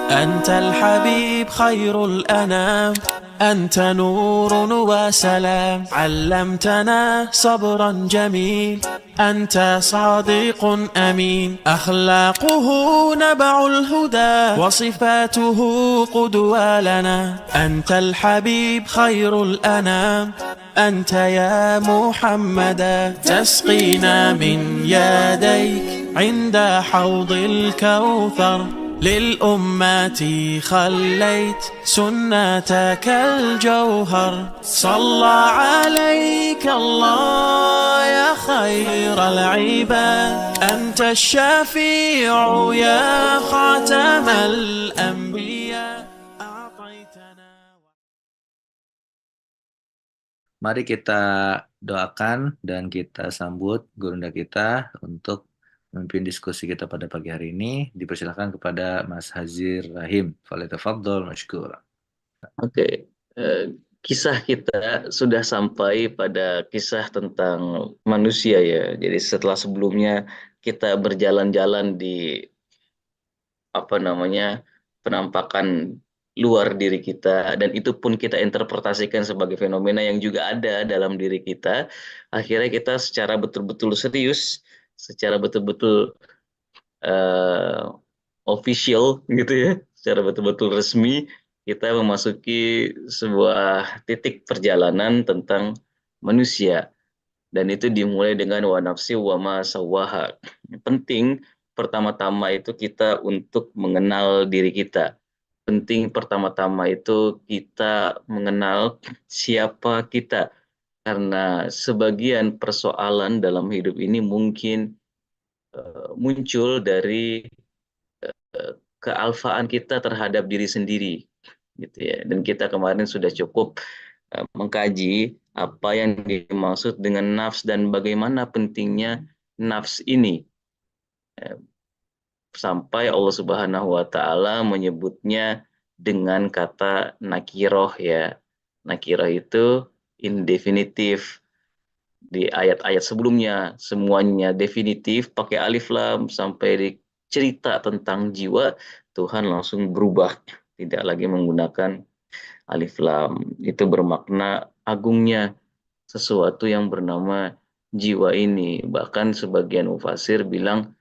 أنت الحبيب خير الأنام، أنت نور وسلام، علمتنا صبرا جميل، أنت صادق أمين، أخلاقه نبع الهدى وصفاته قدوة لنا. أنت الحبيب خير الأنام، أنت يا محمدا، تسقينا من يديك عند حوض الكوثر، للأمة خليت سنتك الجوهر، صلى عليك الله يا خير العباد، أنت الشفيع يا خاتم الأنبياء أعطيتنا. Mari kita doakan dan kita sambut gurunda kita untuk memimpin diskusi kita pada pagi hari ini. Dipersilakan kepada Mas Hazir Rahim. Falyatafaddal mashkur. Oke, eh, kisah kita sudah sampai pada kisah tentang manusia ya. Jadi setelah sebelumnya kita berjalan-jalan di penampakan luar diri kita, dan itu pun kita interpretasikan sebagai fenomena yang juga ada dalam diri kita. Akhirnya kita secara betul-betul serius, secara betul-betul eh, official gitu ya, secara betul-betul resmi kita memasuki sebuah titik perjalanan tentang manusia, dan itu dimulai dengan wa nafsi wa ma sawaha. Penting pertama-tama itu kita untuk mengenal diri kita. Penting pertama-tama itu kita mengenal siapa kita, karena sebagian persoalan dalam hidup ini mungkin muncul dari kealfaan kita terhadap diri sendiri gitu ya. Dan kita kemarin sudah cukup mengkaji apa yang dimaksud dengan nafs dan bagaimana pentingnya nafs ini. Sampai Allah Subhanahu wa taala menyebutnya dengan kata nakiroh ya. Nakiroh itu indefinitif. Di ayat-ayat sebelumnya semuanya definitif pakai alif lam, sampai di cerita tentang jiwa Tuhan langsung berubah, tidak lagi menggunakan alif lam. Itu bermakna agungnya sesuatu yang bernama jiwa ini. Bahkan sebagian mufasir bilang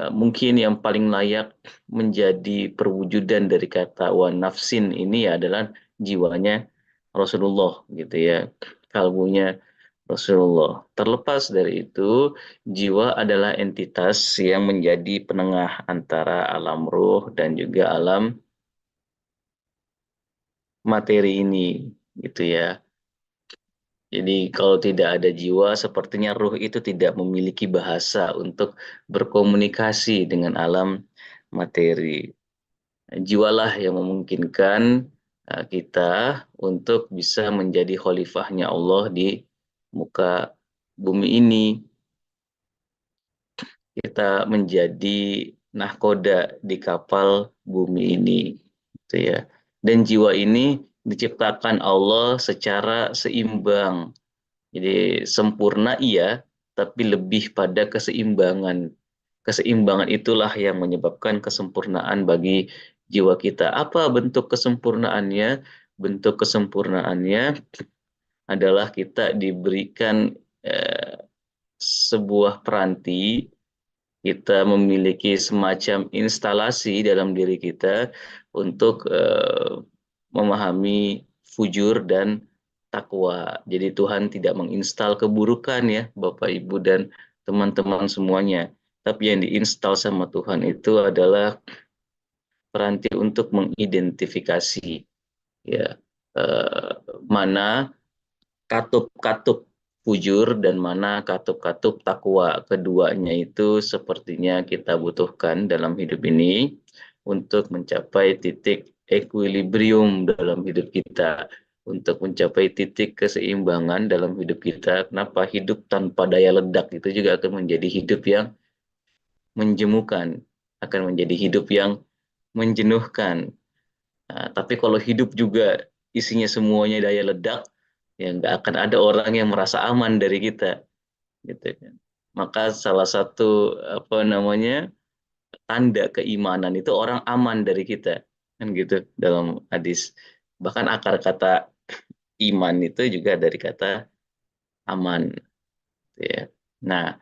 mungkin yang paling layak menjadi perwujudan dari kata wa nafsin ini adalah jiwanya Rasulullah gitu ya, kalbunya Rasulullah. Terlepas dari itu, jiwa adalah entitas yang menjadi penengah antara alam ruh dan juga alam materi ini gitu ya. Jadi kalau tidak ada jiwa, sepertinya ruh itu tidak memiliki bahasa untuk berkomunikasi dengan alam materi. Jiwalah yang memungkinkan kita untuk bisa menjadi khalifahnya Allah di muka bumi ini. Kita menjadi nahkoda di kapal bumi ini, gitu ya. Dan jiwa ini diciptakan Allah secara seimbang. Jadi sempurna iya, tapi lebih pada keseimbangan. Keseimbangan itulah yang menyebabkan kesempurnaan bagi jiwa kita. Apa bentuk kesempurnaannya? Bentuk kesempurnaannya adalah kita diberikan sebuah peranti, kita memiliki semacam instalasi dalam diri kita untuk memahami fujur dan takwa. Jadi Tuhan tidak menginstal keburukan ya Bapak Ibu dan teman-teman semuanya. Tapi yang diinstal sama Tuhan itu adalah peranti untuk mengidentifikasi ya eh, mana katup-katup fujur dan mana katup-katup takwa. Keduanya itu sepertinya kita butuhkan dalam hidup ini untuk mencapai titik equilibrium dalam hidup kita, untuk mencapai titik keseimbangan dalam hidup kita. Kenapa hidup tanpa daya ledak itu juga akan menjadi hidup yang menjemukan, akan menjadi hidup yang menjenuhkan. Nah, tapi kalau hidup juga isinya semuanya daya ledak, ya nggak akan ada orang yang merasa aman dari kita, gitu kan. Maka salah satu tanda keimanan itu orang aman dari kita, kan gitu dalam hadis. Bahkan akar kata iman itu juga dari kata aman, gitu ya. Nah,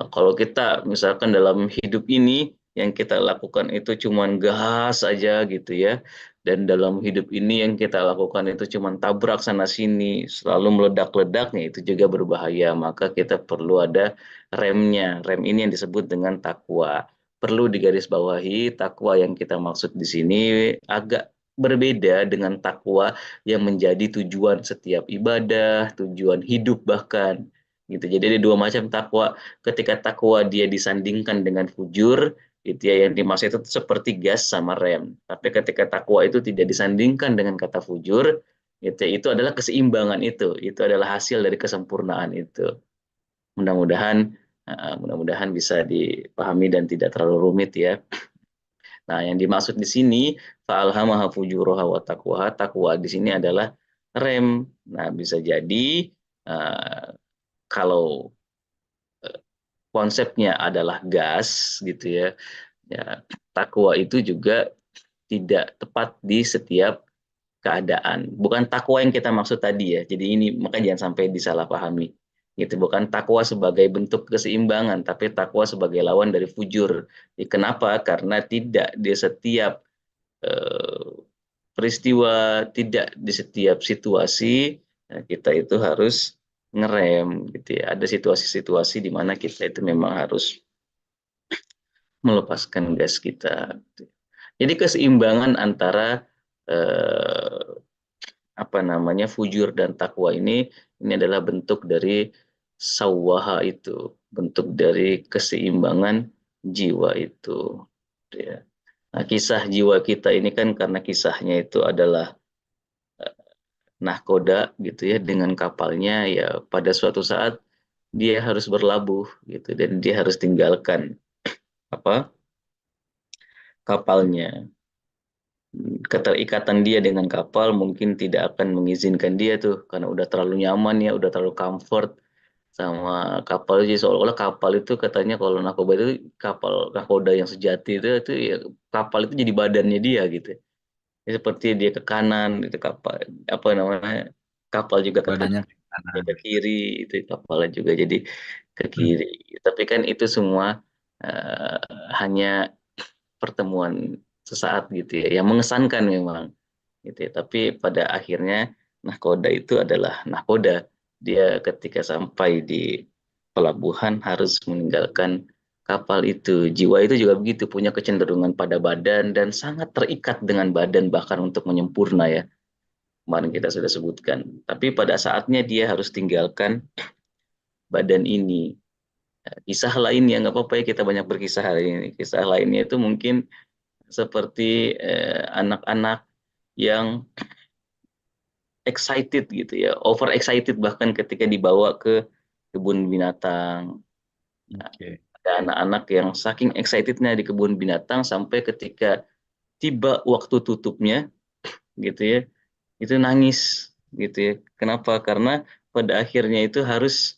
kalau kita misalkan dalam hidup ini yang kita lakukan itu cuman gas aja gitu ya, dan dalam hidup ini yang kita lakukan itu cuman tabrak sana sini, selalu meledak-ledaknya itu juga berbahaya. Maka kita perlu ada remnya. Rem ini yang disebut dengan takwa. Perlu digarisbawahi, takwa yang kita maksud di sini agak berbeda dengan takwa yang menjadi tujuan setiap ibadah, tujuan hidup bahkan gitu. Jadi ada dua macam takwa. Ketika takwa dia disandingkan dengan fujur, itu ya yang dimaksud itu seperti gas sama rem. Tapi ketika takwa itu tidak disandingkan dengan kata fujur, itu adalah keseimbangan itu. Itu adalah hasil dari kesempurnaan itu. Mudah-mudahan mudah-mudahan bisa dipahami dan tidak terlalu rumit ya. Nah, yang dimaksud di sini fa'alhamaha fujuraha wa taqwaha. Takwa di sini adalah rem. Nah, bisa jadi kalau konsepnya adalah gas gitu ya. Ya, takwa itu juga tidak tepat di setiap keadaan. Bukan takwa yang kita maksud tadi ya. Jadi ini maka jangan sampai disalahpahami. Gitu, bukan takwa sebagai bentuk keseimbangan, tapi takwa sebagai lawan dari fujur. Kenapa? Karena tidak di setiap peristiwa, tidak di setiap situasi kita itu harus ngerem gitu ya. Ada situasi-situasi di mana kita itu memang harus melepaskan gas kita. Jadi keseimbangan antara fujur dan takwa ini adalah bentuk dari sawaha itu, bentuk dari keseimbangan jiwa itu. Ya. Nah, kisah jiwa kita ini kan karena kisahnya itu adalah nahkoda gitu ya, dengan kapalnya ya pada suatu saat dia harus berlabuh gitu dan dia harus tinggalkan kapalnya. Keterikatan dia dengan kapal mungkin tidak akan mengizinkan dia tuh karena udah terlalu nyaman ya, udah terlalu comfort sama kapal. Jadi seolah-olah kapal itu katanya kalau narkoba itu kapal nakoda yang sejati itu ya kapal itu jadi badannya dia gitu. Ya, seperti dia ke kanan itu kapal kapal juga ke kanan, Badannya ke kanan. ke kiri itu kapalnya juga jadi ke kiri. Tapi kan itu semua uh, hanya pertemuan sesaat gitu ya, yang mengesankan memang gitu ya. Tapi pada akhirnya nahkoda itu adalah nahkoda. Dia ketika sampai di pelabuhan harus meninggalkan kapal itu. Jiwa itu juga begitu, punya kecenderungan pada badan dan sangat terikat dengan badan bahkan untuk menyempurna ya. Kemarin kita sudah sebutkan. Tapi pada saatnya dia harus tinggalkan badan ini. Kisah lainnya nggak apa-apa ya kita banyak berkisah hari ini. Kisah lainnya itu mungkin seperti anak-anak yang excited gitu ya, over excited bahkan ketika dibawa ke kebun binatang. Oke. Ada anak-anak yang saking excitednya di kebun binatang sampai ketika tiba waktu tutupnya gitu ya, itu nangis gitu ya. Kenapa? Karena pada akhirnya itu harus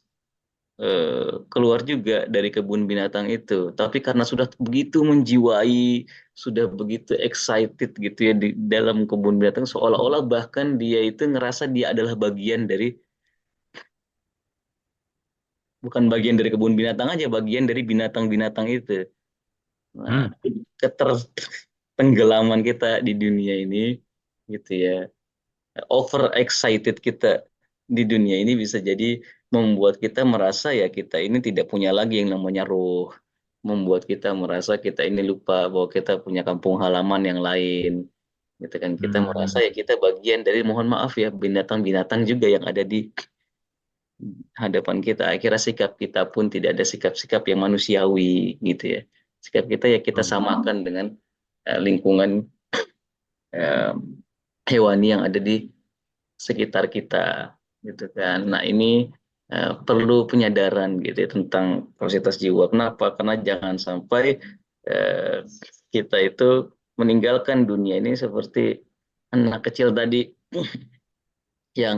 keluar juga dari kebun binatang itu. Tapi karena sudah begitu menjiwai, sudah begitu excited gitu ya di dalam kebun binatang, seolah-olah bahkan dia itu ngerasa dia adalah bagian dari, bukan bagian dari kebun binatang aja, bagian dari binatang-binatang itu. Nah, ketertenggelaman kita di dunia ini gitu ya, over excited kita di dunia ini bisa jadi membuat kita merasa ya kita ini tidak punya lagi yang namanya ruh, membuat kita merasa kita ini lupa bahwa kita punya kampung halaman yang lain gitu kan. Kita merasa ya kita bagian dari, mohon maaf ya, binatang-binatang juga yang ada di hadapan kita. Akhirnya sikap kita pun tidak ada sikap-sikap yang manusiawi gitu ya. Sikap kita ya kita samakan dengan lingkungan hewani yang ada di sekitar kita gitu kan. Nah, ini perlu penyadaran gitu ya, tentang kapasitas jiwa. Kenapa? Karena jangan sampai kita itu meninggalkan dunia ini seperti anak kecil tadi yang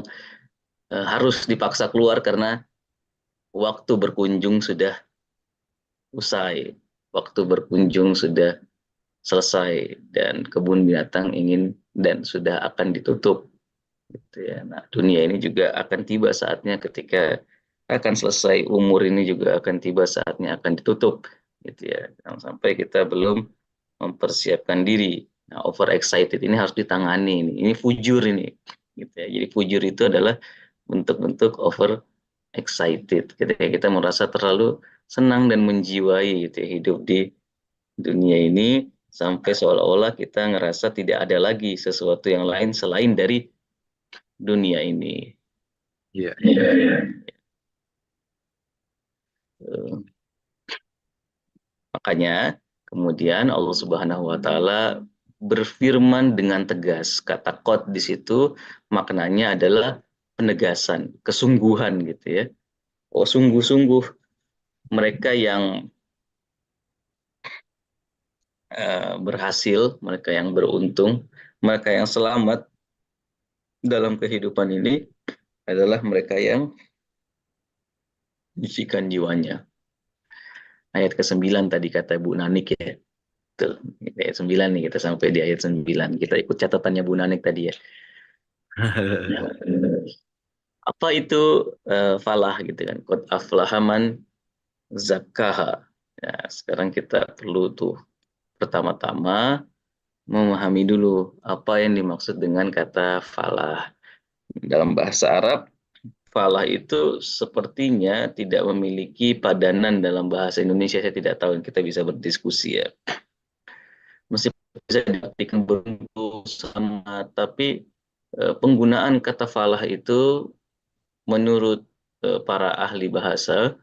harus dipaksa keluar karena waktu berkunjung sudah usai. waktu berkunjung sudah selesai dan kebun binatang ingin dan sudah akan ditutup gitu ya. Nah, dunia ini juga akan tiba saatnya ketika akan selesai, umur ini juga akan tiba saatnya akan ditutup gitu ya. Jangan sampai kita belum mempersiapkan diri. Nah, over excited ini harus ditangani ini. Ini fujur ini gitu ya. Jadi fujur itu adalah bentuk-bentuk over excited ketika kita merasa terlalu senang dan menjiwai gitu ya, hidup di dunia ini sampai seolah-olah kita ngerasa tidak ada lagi sesuatu yang lain selain dari dunia ini. Iya. Eh, Makanya kemudian Allah Subhanahu wa taala berfirman dengan tegas. Kata qad di situ maknanya adalah penegasan, kesungguhan gitu ya. Oh, sungguh-sungguh mereka yang berhasil, mereka yang beruntung, mereka yang selamat dalam kehidupan ini adalah mereka yang menyucikan jiwanya. Ayat ke-9 tadi kata Bu Nanik ya. Betul. Ayat 9 nih, kita sampai di ayat 9. Kita ikut catatannya Bu Nanik tadi ya. Apa itu falah gitu kan? Qad aflaha man zakkaha. Ya, sekarang kita perlu tuh pertama-tama memahami dulu apa yang dimaksud dengan kata falah. Dalam bahasa Arab, falah itu sepertinya tidak memiliki padanan dalam bahasa Indonesia. Saya tidak tahu, kita bisa berdiskusi ya. Meskipun bisa diartikan beruntung sama, tapi penggunaan kata falah itu menurut para ahli bahasa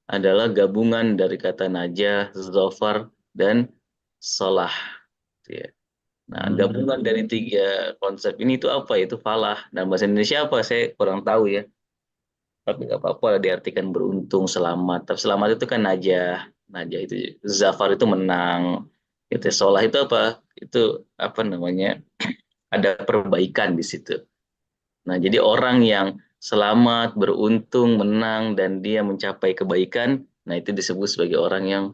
adalah gabungan dari kata najah, zafar, dan salah. Ya. Nah, gabungan dari tiga konsep ini itu apa? Itu falah. Dan bahasa Indonesia apa? Saya kurang tahu ya. Tapi nggak apa-apa diartikan beruntung, selamat. Tapi selamat itu kan najah. Najah itu, zafar itu menang. Itu salah itu apa? Itu apa namanya? Ada perbaikan di situ. Nah, jadi orang yang selamat, beruntung, menang, dan dia mencapai kebaikan, nah itu disebut sebagai orang yang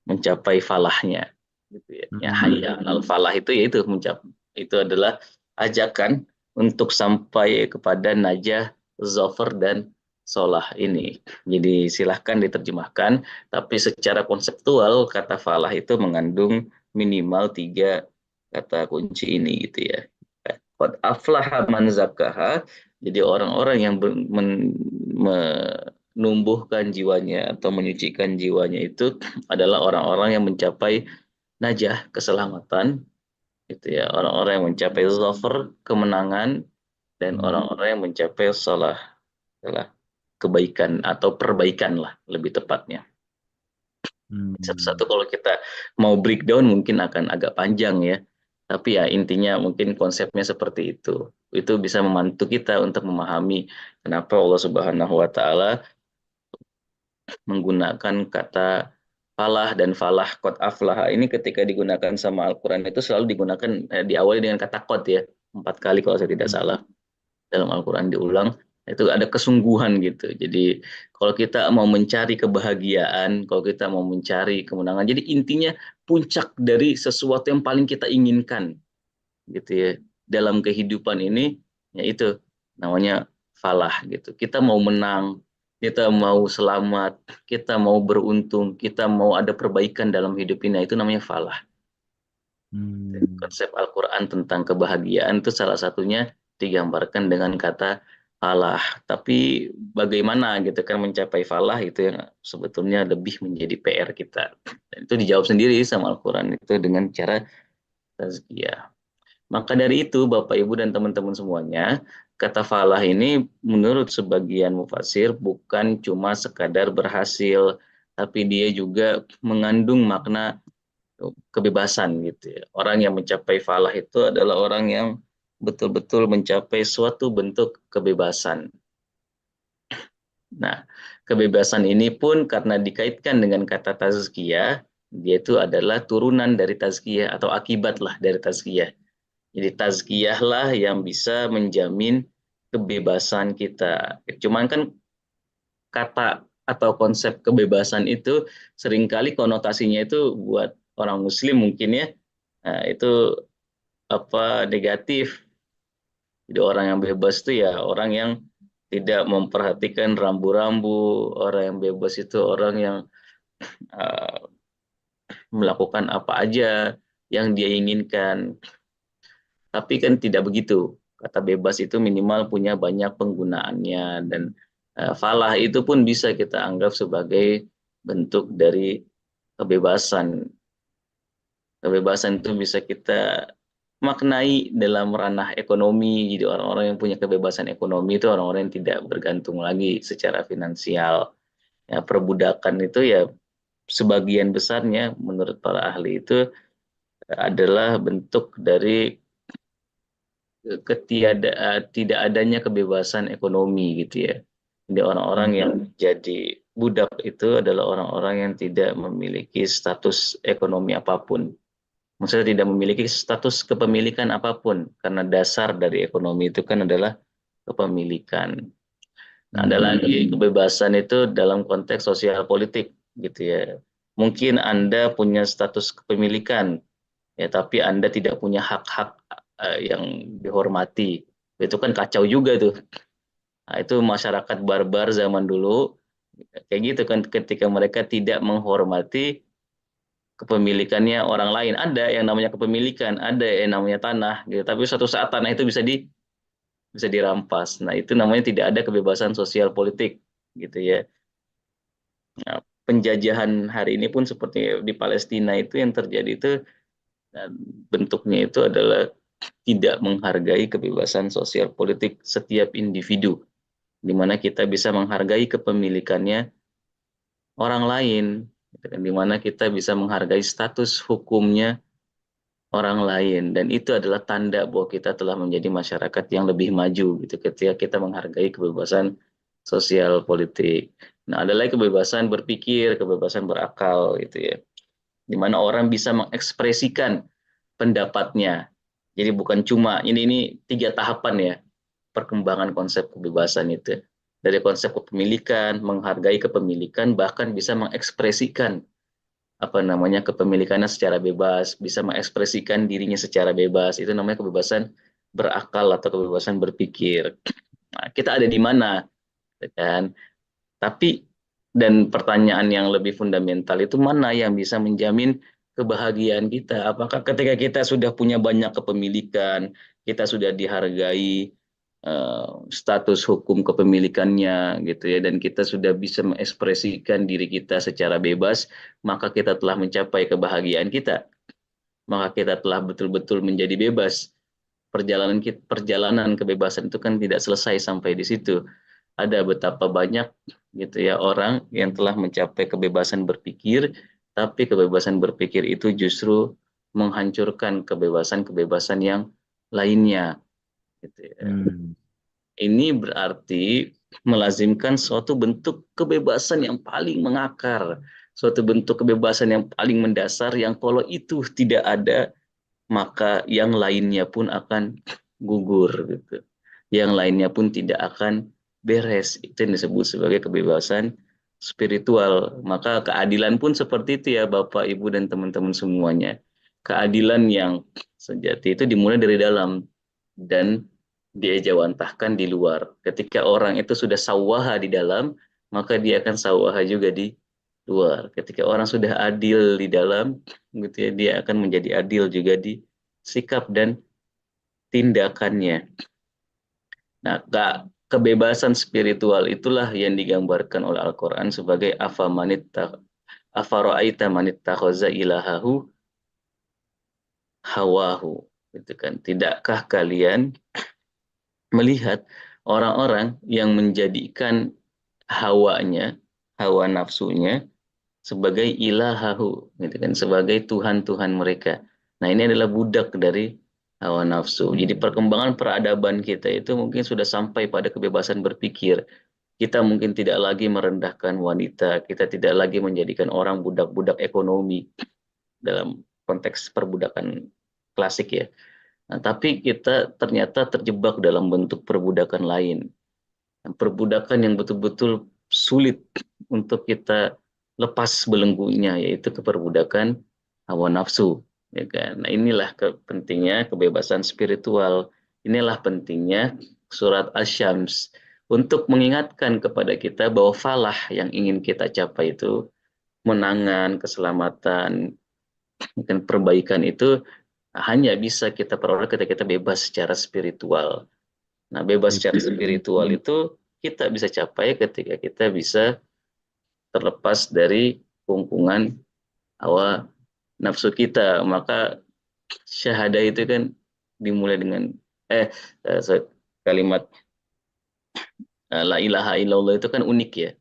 mencapai falahnya. Gitu ya. Ya, hayya al falah itu yaitu itu adalah ajakan untuk sampai kepada najah, zafar, dan solah ini. Jadi silahkan diterjemahkan, tapi secara konseptual kata falah itu mengandung minimal tiga kata kunci ini gitu ya. Qad aflaha man zakkaha, jadi orang-orang yang menumbuhkan jiwanya atau menyucikan jiwanya itu adalah orang-orang yang mencapai najah, keselamatan, gitu ya. Orang-orang yang mencapai zafar, kemenangan, dan orang-orang yang mencapai salah, adalah kebaikan atau perbaikan lah lebih tepatnya. Satu-satu kalau kita mau breakdown mungkin akan agak panjang ya. Tapi ya intinya mungkin konsepnya seperti itu. Itu bisa membantu kita untuk memahami kenapa Allah Subhanahu wa taala menggunakan kata falah dan falah, qad aflaha ini ketika digunakan sama Al-Qur'an itu selalu digunakan diawali dengan kata qad ya. 4 kali kalau saya tidak salah. Dalam Al-Quran diulang, itu ada kesungguhan gitu. Jadi kalau kita mau mencari kebahagiaan, kalau kita mau mencari kemenangan, jadi intinya puncak dari sesuatu yang paling kita inginkan gitu ya dalam kehidupan ini, yaitu namanya falah gitu. Kita mau menang, kita mau selamat, kita mau beruntung, kita mau ada perbaikan dalam hidup ini, itu namanya falah. Konsep Al-Quran tentang kebahagiaan itu salah satunya digambarkan dengan kata falah. Tapi bagaimana gitu kan mencapai falah itu yang sebetulnya lebih menjadi PR kita. Dan itu dijawab sendiri sama Al-Quran itu dengan cara tazkiyah. Maka dari itu Bapak Ibu dan teman-teman semuanya, kata falah ini menurut sebagian mufassir bukan cuma sekadar berhasil, tapi dia juga mengandung makna kebebasan gitu ya. Orang yang mencapai falah itu adalah orang yang betul-betul mencapai suatu bentuk kebebasan. Nah, kebebasan ini pun karena dikaitkan dengan kata tazkiyah, dia itu adalah turunan dari tazkiyah atau akibat lah dari tazkiyah. Jadi tazkiyah lah yang bisa menjamin kebebasan kita. Cuman kan kata atau konsep kebebasan itu seringkali konotasinya itu buat orang Muslim mungkin ya, itu negatif. Jadi orang yang bebas itu ya orang yang tidak memperhatikan rambu-rambu, orang yang bebas itu orang yang uh, melakukan apa aja yang dia inginkan. Tapi kan tidak begitu. Kata bebas itu minimal punya banyak penggunaannya, dan falah itu pun bisa kita anggap sebagai bentuk dari kebebasan. Kebebasan itu bisa kita maknai dalam ranah ekonomi. Jadi orang-orang yang punya kebebasan ekonomi itu orang-orang yang tidak bergantung lagi secara finansial. Ya, perbudakan itu ya sebagian besarnya menurut para ahli itu adalah bentuk dari tidak adanya kebebasan ekonomi gitu ya. Jadi orang-orang yang jadi budak itu adalah orang-orang yang tidak memiliki status ekonomi apapun. Maksudnya tidak memiliki status kepemilikan apapun, karena dasar dari ekonomi itu kan adalah kepemilikan. Nah, ada lagi kebebasan itu dalam konteks sosial politik gitu ya. Mungkin Anda punya status kepemilikan, ya, tapi Anda tidak punya hak-hak yang dihormati. Itu kan kacau juga tuh. Nah, itu masyarakat barbar zaman dulu kayak gitu kan, ketika mereka tidak menghormati kepemilikannya orang lain. Ada yang namanya kepemilikan, ada yang namanya tanah gitu. Tapi suatu saat tanah itu bisa dirampas. Nah, itu namanya tidak ada kebebasan sosial politik gitu ya. Nah, penjajahan hari ini pun seperti di Palestina itu yang terjadi itu, dan bentuknya itu adalah tidak menghargai kebebasan sosial politik setiap individu, di mana kita bisa menghargai kepemilikannya orang lain, di mana kita bisa menghargai status hukumnya orang lain, dan itu adalah tanda bahwa kita telah menjadi masyarakat yang lebih maju gitu ketika kita menghargai kebebasan sosial politik. Nah, ada lagi kebebasan berpikir, kebebasan berakal gitu ya, di mana orang bisa mengekspresikan pendapatnya. Jadi bukan cuma ini tiga tahapan ya perkembangan konsep kebebasan itu. Dari konsep kepemilikan, menghargai kepemilikan, bahkan bisa mengekspresikan kepemilikannya secara bebas, bisa mengekspresikan dirinya secara bebas. Itu namanya kebebasan berakal atau kebebasan berpikir. Nah, kita ada di mana, kan? Tapi dan pertanyaan yang lebih fundamental itu mana yang bisa menjamin kebahagiaan kita? Apakah ketika kita sudah punya banyak kepemilikan, kita sudah dihargai status hukum kepemilikannya gitu ya, dan kita sudah bisa mengekspresikan diri kita secara bebas, maka kita telah mencapai kebahagiaan kita, maka kita telah betul-betul menjadi bebas. Perjalanan kebebasan itu kan tidak selesai sampai di situ. Ada betapa banyak gitu ya orang yang telah mencapai kebebasan berpikir, tapi kebebasan berpikir itu justru menghancurkan kebebasan-kebebasan yang lainnya gitu ya. Ini berarti melazimkan suatu bentuk kebebasan yang paling mengakar, suatu bentuk kebebasan yang paling mendasar, yang kalau itu tidak ada, maka yang lainnya pun akan gugur gitu. Yang lainnya pun tidak akan beres. Itu yang disebut sebagai kebebasan spiritual. Maka keadilan pun seperti itu ya Bapak, Ibu, dan teman-teman semuanya. Keadilan yang sejati itu dimulai dari dalam dan diejawantahkan di luar. Ketika orang itu sudah sawaha di dalam, maka dia akan sawaha juga di luar. Ketika orang sudah adil di dalam, gitu ya, dia akan menjadi adil juga di sikap dan tindakannya. Nah, kebebasan spiritual itulah yang digambarkan oleh Al-Quran sebagai afara'aita manittakhaza ilahahu hawahu. Gitu kan. Tidakkah kalian melihat orang-orang yang menjadikan hawanya, hawa nafsunya sebagai ilahahu, gitu kan, sebagai Tuhan-Tuhan mereka. Nah, ini adalah budak dari hawa nafsu. Jadi perkembangan peradaban kita itu mungkin sudah sampai pada kebebasan berpikir. Kita mungkin tidak lagi merendahkan wanita, kita tidak lagi menjadikan orang budak-budak ekonomi dalam konteks perbudakan klasik ya. Nah, tapi kita ternyata terjebak dalam bentuk perbudakan lain. Perbudakan yang betul-betul sulit untuk kita lepas belenggunya, yaitu keperbudakan hawa nafsu, ya kan. Nah, inilah pentingnya kebebasan spiritual. Inilah pentingnya surat Asy-Syams untuk mengingatkan kepada kita bahwa falah yang ingin kita capai itu, menangan, keselamatan, dan perbaikan itu hanya bisa kita peroleh ketika kita bebas secara spiritual. Nah, bebas secara spiritual itu kita bisa capai ketika kita bisa terlepas dari kungkungan hawa nafsu kita. Maka syahadah itu kan dimulai dengan eh, kalimat la ilaha illallah itu kan unik ya.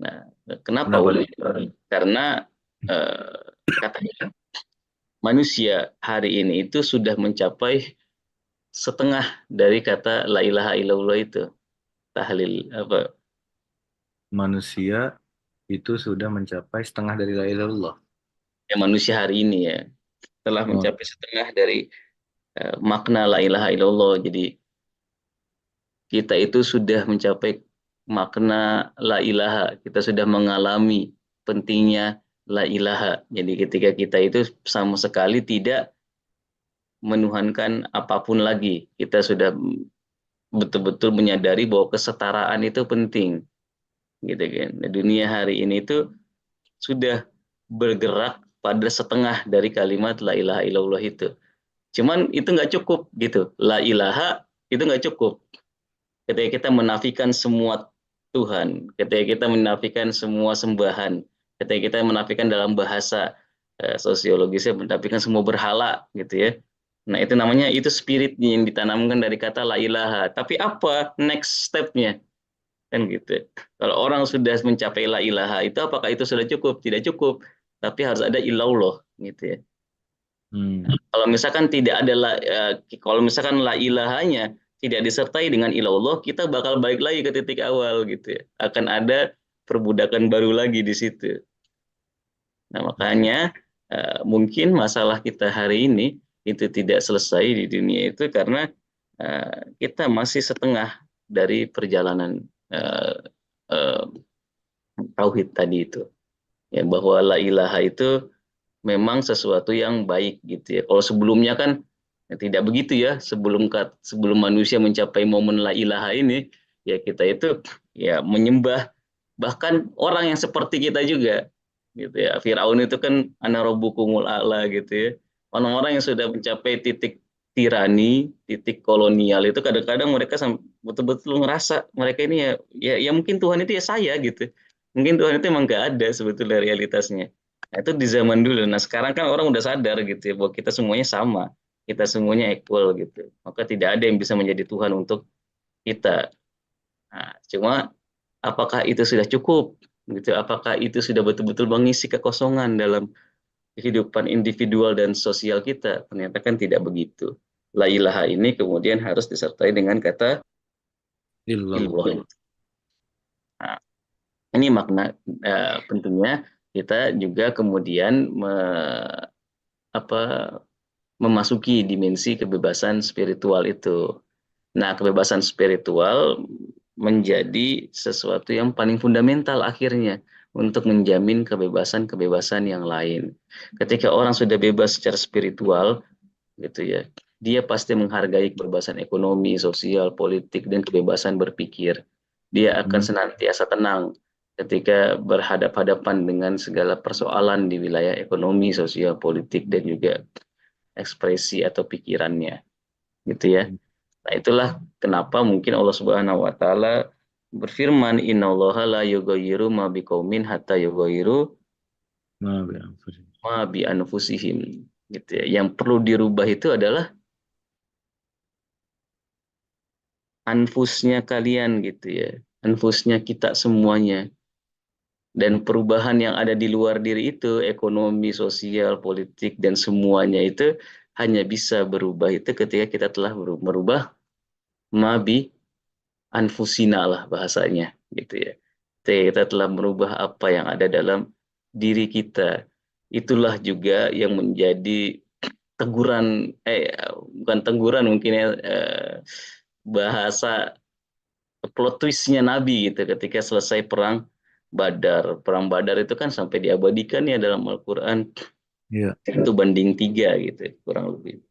Nah, kenapa Kenapa? unik? Karena katanya manusia hari ini itu sudah mencapai setengah dari kata la ilaha illallah itu, tahlil apa, Manusia itu sudah mencapai setengah dari la ilaha illallah. ya manusia hari ini ya telah Oh, mencapai setengah dari makna la ilaha illallah. Jadi kita itu sudah mencapai makna la ilaha, kita sudah mengalami pentingnya la ilaha. Jadi ketika kita itu sama sekali tidak menuhankan apapun lagi, kita sudah betul-betul menyadari bahwa kesetaraan itu penting, gitu kan. Nah, dunia hari ini itu sudah bergerak pada setengah dari kalimat la ilaha illallah itu. Cuman itu nggak cukup gitu. La ilaha itu nggak cukup. Ketika kita menafikan semua Tuhan, ketika kita menafikan semua sembahan, ketika kita menafikan dalam bahasa sosiologisnya menafikan semua berhala gitu ya. Nah, itu namanya itu spirit yang ditanamkan dari kata la ilaha. Tapi apa next step-nya? Kan gitu. Kalau orang sudah mencapai la ilaha itu apakah itu sudah cukup? Tidak cukup. Tapi harus ada ilallah gitu ya. Kalau misalkan tidak ada kalau misalkan la ilahanya tidak disertai dengan ilallah, kita bakal balik lagi ke titik awal gitu ya. Akan ada perbudakan baru lagi di situ. Nah, makanya mungkin masalah kita hari ini itu tidak selesai di dunia itu karena kita masih setengah dari perjalanan uh, tauhid tadi itu. Ya, bahwa la ilaha itu memang sesuatu yang baik gitu ya. Kalau sebelumnya kan ya, tidak begitu ya. Sebelum manusia mencapai momen la ilaha ini, ya kita itu ya menyembah bahkan orang yang seperti kita juga gitu ya. Firaun itu kan ana rabbukumul a'la gitu ya. Orang-orang yang sudah mencapai titik tirani, titik kolonial itu kadang-kadang mereka betul-betul ngerasa mereka ini ya mungkin Tuhan itu ya saya gitu. Mungkin Tuhan itu emang nggak ada sebetulnya realitasnya. Nah, itu di zaman dulu. Nah, sekarang kan orang udah sadar gitu ya bahwa kita semuanya sama, kita semuanya equal gitu. Maka tidak ada yang bisa menjadi Tuhan untuk kita. Nah, cuma apakah itu sudah cukup? Gitu. Apakah itu sudah betul-betul mengisi kekosongan dalam kehidupan individual dan sosial kita? Ternyata kan tidak begitu. La ilaha ini kemudian harus disertai dengan kata illallah. ilmu. Nah, ini makna pentingnya kita juga kemudian apa, memasuki dimensi kebebasan spiritual itu. Nah, kebebasan spiritual menjadi sesuatu yang paling fundamental akhirnya untuk menjamin kebebasan-kebebasan yang lain. Ketika orang sudah bebas secara spiritual, gitu ya, dia pasti menghargai kebebasan ekonomi, sosial, politik, dan kebebasan berpikir. Dia akan senantiasa tenang ketika berhadap-hadapan dengan segala persoalan di wilayah ekonomi, sosial, politik, dan juga ekspresi atau pikirannya, gitu ya. Nah, itulah kenapa mungkin Allah Subhanahu wa taala berfirman innallaha la yughayyiru ma biqaumin hatta yughayyiru ma bi anfusihim, gitu ya. Yang perlu dirubah itu adalah anfusnya kalian gitu ya. Anfusnya kita semuanya. Dan perubahan yang ada di luar diri itu, ekonomi, sosial, politik, dan semuanya itu hanya bisa berubah itu ketika kita telah merubah mabi anfusina lah bahasanya gitu ya. Kita telah merubah apa yang ada dalam diri kita. Itulah juga yang menjadi teguran bukan teguran mungkin ya bahasa plot twistnya Nabi gitu ketika selesai perang Badar. Perang Badar itu kan sampai diabadikan ya dalam Al-Quran, Iya. itu banding 3 gitu kurang lebih.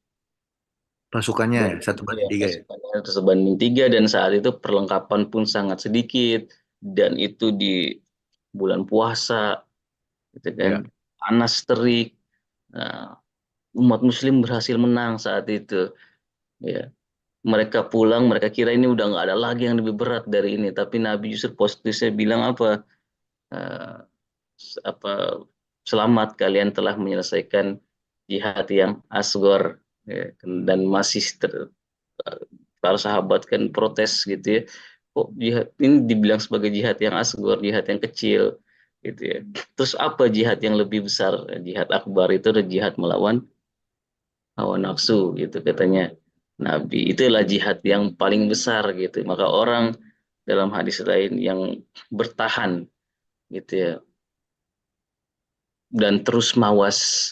Pasukannya ya, satu Ya, banding tiga ya. pasukannya terus banding 3, dan saat itu perlengkapan pun sangat sedikit, dan itu di bulan puasa gitu kan, Iya. panas terik. Nah, umat Muslim berhasil menang saat itu. Ya, mereka pulang, mereka kira ini udah nggak ada lagi yang lebih berat dari ini, tapi Nabi justru positifnya bilang apa? Eh, apa selamat, kalian telah menyelesaikan jihad yang asgor, ya, dan masih para sahabat kan protes gitu ya, kok jihad ini dibilang sebagai jihad yang asgor, jihad yang kecil gitu ya, terus apa jihad yang lebih besar? Jihad akbar itu adalah jihad melawan hawa nafsu gitu katanya Nabi, itulah jihad yang paling besar gitu. Maka orang dalam hadis lain yang bertahan gitu ya, dan terus mawas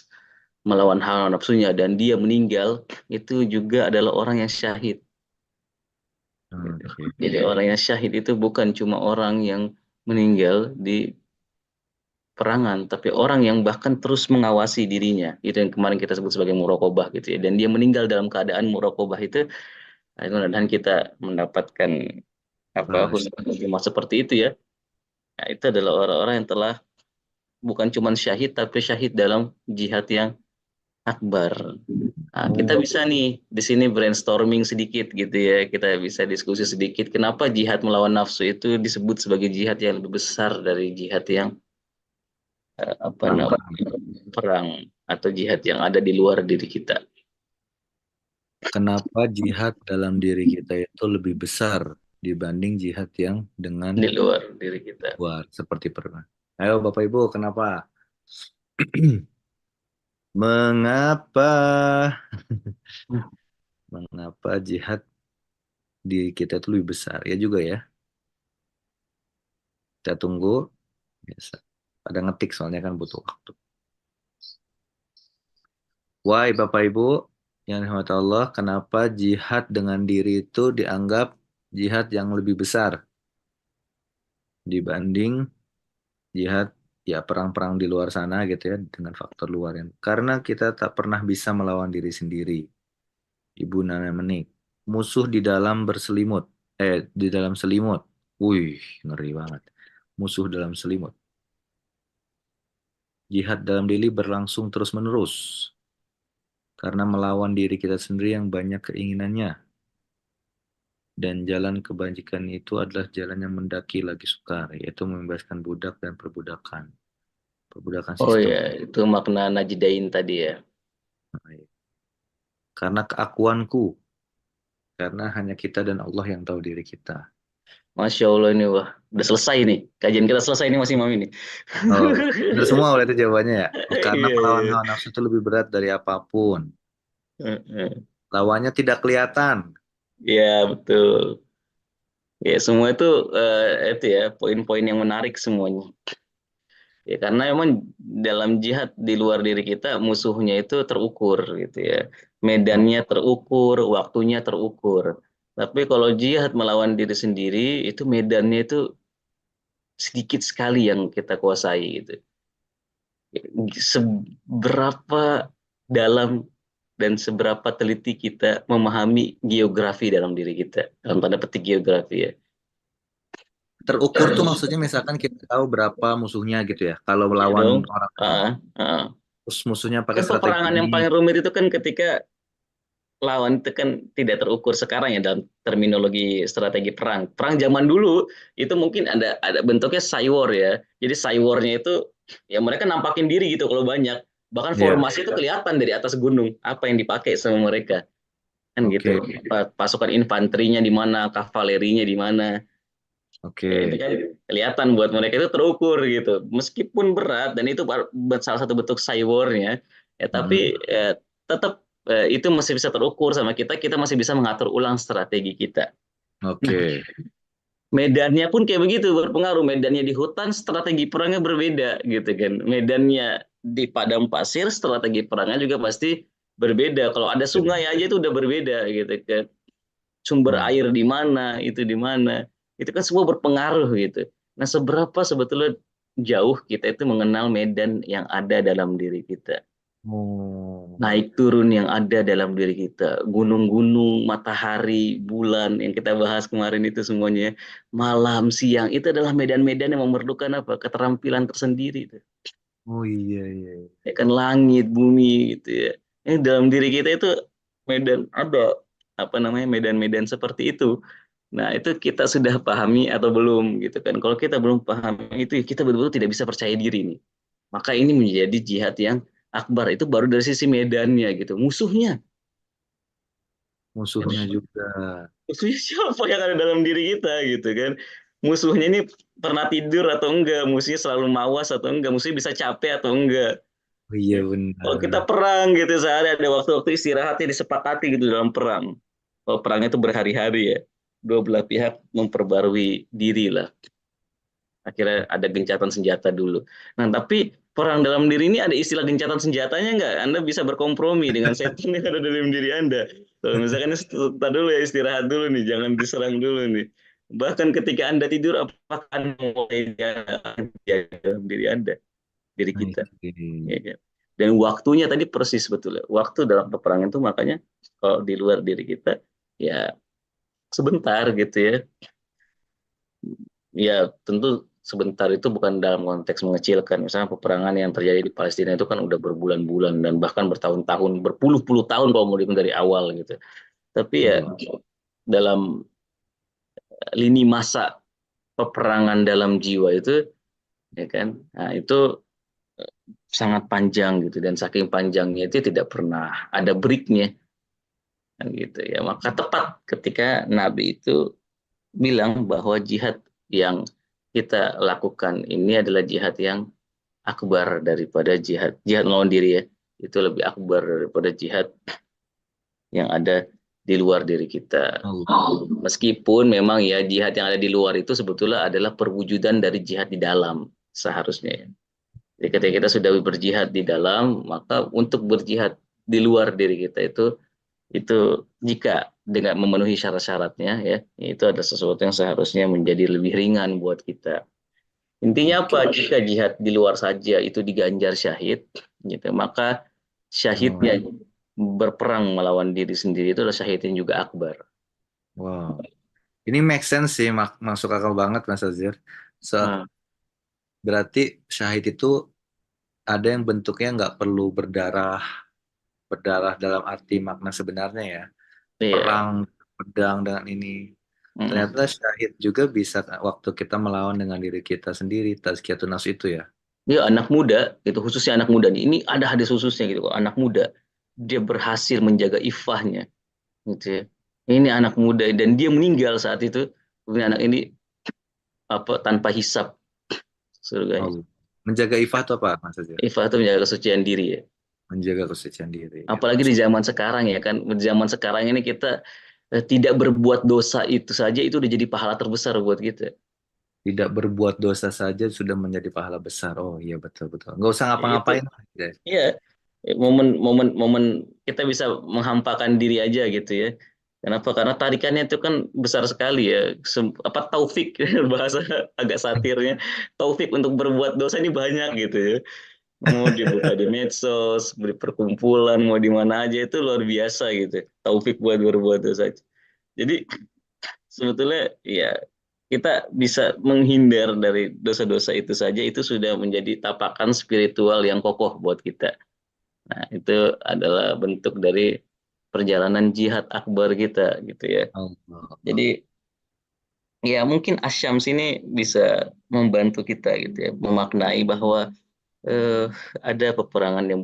melawan hawa nafsunya dan dia meninggal, itu juga adalah orang yang syahid. Oke. Jadi orang yang syahid itu bukan cuma orang yang meninggal di perangan, tapi orang yang bahkan terus mengawasi dirinya. Itu yang kemarin kita sebut sebagai muraqabah gitu ya. Dan dia meninggal dalam keadaan muraqabah itu, dan kita mendapatkan apa Pas. husnul khotimah seperti itu ya. Nah, itu adalah orang-orang yang telah bukan cuma syahid, tapi syahid dalam jihad yang akbar. Nah, kita Oh, bisa nih di sini brainstorming sedikit gitu ya. Kita bisa diskusi sedikit kenapa jihad melawan nafsu itu disebut sebagai jihad yang lebih besar dari jihad yang apa perang. namanya perang atau jihad yang ada di luar diri kita, Kenapa jihad dalam diri kita itu lebih besar dibanding jihad yang dengan di luar diri kita. luar seperti perang? Ayo Bapak Ibu, kenapa? Mengapa? Mengapa jihad di kita itu lebih besar? Ya juga ya. Kita tunggu. Biasa. Pada ngetik soalnya kan butuh waktu. Why Bapak Ibu yang dirahmati Allah, kenapa jihad dengan diri itu dianggap jihad yang lebih besar dibanding jihad ya perang-perang di luar sana gitu ya dengan faktor luar yang karena kita tak pernah bisa melawan diri sendiri. Ibu Nana Menik, musuh di dalam berselimut, di dalam selimut. Wih, ngeri banget. Musuh dalam selimut. Jihad dalam diri berlangsung terus-menerus karena melawan diri kita sendiri yang banyak keinginannya. Dan jalan kebajikan itu adalah jalan yang mendaki lagi sukar, yaitu membebaskan budak dan perbudakan. Perbudakan Oh sistem. ya, itu makna Najdain tadi ya. Karena keakuanku, karena hanya kita dan Allah yang tahu diri kita. Masya Allah, ini wah udah selesai nih kajian kita, selesai ini masih Mami nih. Oh, benar semua berarti jawabannya ya. Karena Iya, melawan iya. hawa nafsu itu lebih berat dari apapun. Heeh. Lawannya tidak kelihatan. Iya, betul. Ya, semua itu ya poin-poin yang menarik semuanya. Ya, karena emang dalam jihad di luar diri kita musuhnya itu terukur gitu ya. Oh, Medannya terukur, waktunya terukur. Tapi kalau jihad melawan diri sendiri itu medannya itu sedikit sekali yang kita kuasai gitu. Seberapa dalam dan seberapa teliti kita memahami geografi dalam diri kita. Dalam tanda petik geografi ya. terukur tuh maksudnya misalkan kita tahu berapa musuhnya gitu ya. Kalau Iya melawan dong. orang lain. Ah, ah. Terus musuhnya pakai Kan strategi peperangan ini. yang paling rumit itu kan ketika lawan itu kan tidak terukur sekarang ya dalam terminologi strategi perang. Perang zaman dulu itu mungkin ada bentuknya cywar ya. Jadi cywarnya itu ya mereka nampakin diri gitu kalau banyak. Bahkan Iya, formasi itu kelihatan dari atas gunung apa yang dipakai sama mereka. Kan gitu. oke, Pasukan infanterinya di mana, kavalerinya di mana. Ya, itu oke. kan kelihatan buat mereka itu terukur gitu. Meskipun berat dan itu salah satu bentuk cywarnya, ya Mm-mm. tapi tetap itu masih bisa terukur sama kita. Kita masih bisa mengatur ulang strategi kita. Nah, Oke. medannya pun kayak begitu berpengaruh. Medannya di hutan, strategi perangnya berbeda gitu kan. Medannya di padang pasir, strategi perangnya juga pasti berbeda. Kalau ada sungai aja itu udah berbeda gitu kan. Sumber Hmm. air di mana, itu di mana. itu kan semua berpengaruh gitu. Nah, seberapa sebetulnya jauh kita itu mengenal medan yang ada dalam diri kita, Oh, naik turun yang ada dalam diri kita, gunung-gunung, matahari, bulan yang kita bahas kemarin itu semuanya, malam, siang, itu adalah medan-medan yang memerlukan apa? Keterampilan tersendiri itu. oh iya iya. Ya kan langit, bumi gitu ya. Dalam diri kita itu medan ada apa namanya medan-medan seperti itu. Nah, itu kita sudah pahami atau belum gitu kan. Kalau kita belum pahami itu, ya kita betul-betul tidak bisa percaya diri nih. Maka ini menjadi jihad yang akbar, itu baru dari sisi medannya gitu. Musuhnya juga. Musuhnya siapa yang ada dalam diri kita gitu kan. Musuhnya ini pernah tidur atau enggak, musuhnya selalu mawas atau enggak, musuhnya bisa capek atau enggak. Oh, iya Kalau benar. kita perang gitu sehari ada waktu-waktu istirahatnya disepakati gitu dalam perang. Kalau perangnya itu berhari-hari ya, dua belah pihak memperbarui diri lah. Akhirnya ada gencatan senjata dulu. Nah, tapi perang dalam diri ini ada istilah gencatan senjatanya nggak? Anda bisa berkompromi dengan setan yang ada dalam diri Anda. Kalau misalkan stop dulu ya, istirahat dulu nih, jangan diserang dulu nih. Bahkan ketika Anda tidur, apakah Anda mulai jaga dalam diri Anda, diri kita? Oke. Ya kan? Dan waktunya tadi persis betul. Waktu dalam peperangan itu makanya kalau di luar diri kita ya sebentar gitu ya. Ya tentu sebentar itu bukan dalam konteks mengecilkan. Misalnya peperangan yang terjadi di Palestina itu kan udah berbulan-bulan dan bahkan bertahun-tahun, berpuluh-puluh tahun kalau mau dihitung dari awal gitu. Tapi ya Betul. dalam lini masa peperangan dalam jiwa itu ya kan, nah itu sangat panjang gitu dan saking panjangnya itu tidak pernah ada breaknya kan gitu ya. Maka tepat ketika Nabi itu bilang bahwa jihad yang kita lakukan ini adalah jihad yang akbar daripada jihad melawan diri ya, itu lebih akbar daripada jihad yang ada di luar diri kita. Allah. Meskipun memang ya jihad yang ada di luar itu sebetulnya adalah perwujudan dari jihad di dalam seharusnya ya. Jadi ketika kita sudah berjihad di dalam, maka untuk berjihad di luar diri kita itu jika dengan memenuhi syarat-syaratnya ya, itu ada sesuatu yang seharusnya menjadi lebih ringan buat kita. Intinya Oke. apa? Jika jihad di luar saja itu diganjar syahid, gitu, maka Oh, syahidnya berperang melawan diri sendiri itu adalah syahid yang juga akbar. wow. Ini make sense sih, masuk akal banget Mas Azir. So, Nah, berarti syahid itu ada yang bentuknya nggak perlu berdarah, berdarah dalam arti makna sebenarnya ya. iya. Perang pedang dengan ini. Ternyata Mm-mm. syahid juga bisa waktu kita melawan dengan diri kita sendiri, tazkiyatun nafs itu ya. Dia anak muda, itu khususnya anak muda nih. Ini ada hadis khususnya gitu, anak muda dia berhasil menjaga ifahnya, gitu ya. Ini anak muda dan dia meninggal saat itu. Kemudian anak ini apa tanpa hisap surganya. Allah. Menjaga ifah itu apa Mas Azir? Ifah itu menjaga kesucian diri ya. Menjaga kesucian diri. Ya, Apalagi di zaman sekarang ya kan, di zaman sekarang ini kita tidak berbuat dosa itu saja itu udah jadi pahala terbesar buat kita. tidak berbuat dosa saja sudah menjadi pahala besar. Oh iya betul betul. Nggak usah Itu ngapa-ngapain. Guys. ya momen-momen kita bisa menghampakan diri aja gitu ya. Kenapa? Karena tarikannya itu kan besar sekali ya. Apa taufik bahasa agak satirnya. Taufik untuk berbuat dosa ini banyak gitu ya. Mau dibuka di medsos, di perkumpulan, mau di mana aja itu luar biasa gitu. Taufik buat berbuat dosa. Jadi sebetulnya ya kita bisa menghindar dari dosa-dosa itu saja itu sudah menjadi tapakan spiritual yang kokoh buat kita. Nah, itu adalah bentuk dari perjalanan jihad akbar kita gitu ya. Allah. Jadi ya mungkin Asyams ini bisa membantu kita gitu ya, memaknai bahwa eh, ada peperangan yang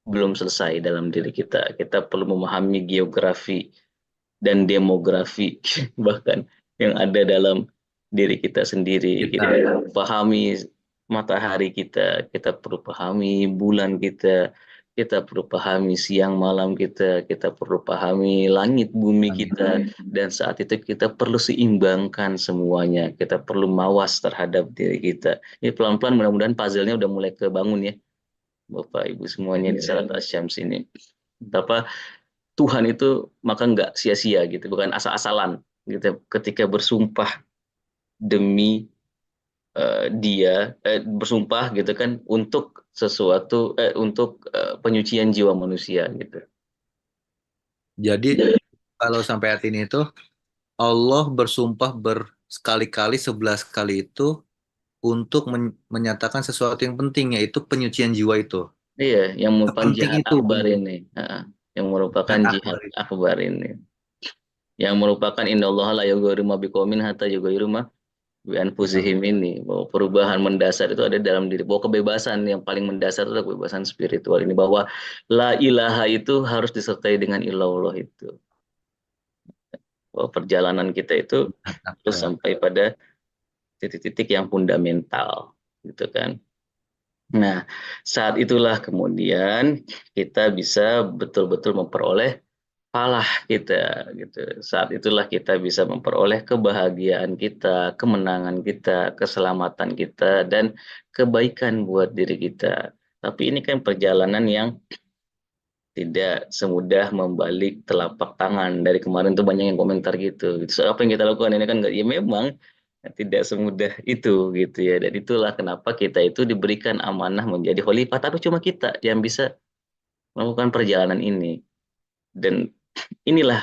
belum selesai dalam diri kita. Kita perlu memahami geografi dan demografi bahkan yang ada dalam diri kita sendiri. Kita Kita perlu pahami matahari kita, kita perlu pahami bulan kita perlu pahami siang malam kita perlu pahami langit bumi kita, dan saat itu kita perlu seimbangkan semuanya. Kita perlu mawas terhadap diri kita. Ini pelan-pelan mudah-mudahan puzzle-nya udah mulai kebangun ya, Bapak Ibu semuanya di Salat Asyams ini. Betapa Tuhan itu maka nggak sia-sia gitu, bukan asal-asalan gitu. Ketika bersumpah demi dia bersumpah gitu kan untuk sesuatu untuk penyucian jiwa manusia gitu. Jadi kalau sampai hati ini itu Allah bersumpah berkali-kali 11 kali itu untuk menyatakan sesuatu yang penting yaitu penyucian jiwa itu. Iya, yang merupakan Penting jihad itu akbar benar. ini. Yang merupakan Jihad jihad akbar itu. akbar ini. Yang merupakan innallaha la yughayyiru ma biqaumin hatta yughayyiru ma bi Ya. anfusihim ini. Bahwa perubahan mendasar itu ada dalam diri. Bahwa kebebasan yang paling mendasar itu adalah kebebasan spiritual ini. Bahwa la ilaha itu harus disertai dengan ilallah itu. Bahwa perjalanan kita itu Jihad terus akbar. sampai pada titik-titik yang fundamental gitu kan. Nah, saat itulah kemudian kita bisa betul-betul memperoleh falah kita gitu. Saat itulah kita bisa memperoleh kebahagiaan kita, kemenangan kita, keselamatan kita dan kebaikan buat diri kita. Tapi ini kan perjalanan yang tidak semudah membalik telapak tangan. Dari kemarin tuh banyak yang komentar gitu. So, apa yang kita lakukan ini kan nggak, ya memang tidak semudah itu gitu ya. Dan itulah kenapa kita itu diberikan amanah menjadi khalifah. Tapi cuma kita yang bisa melakukan perjalanan ini. Dan inilah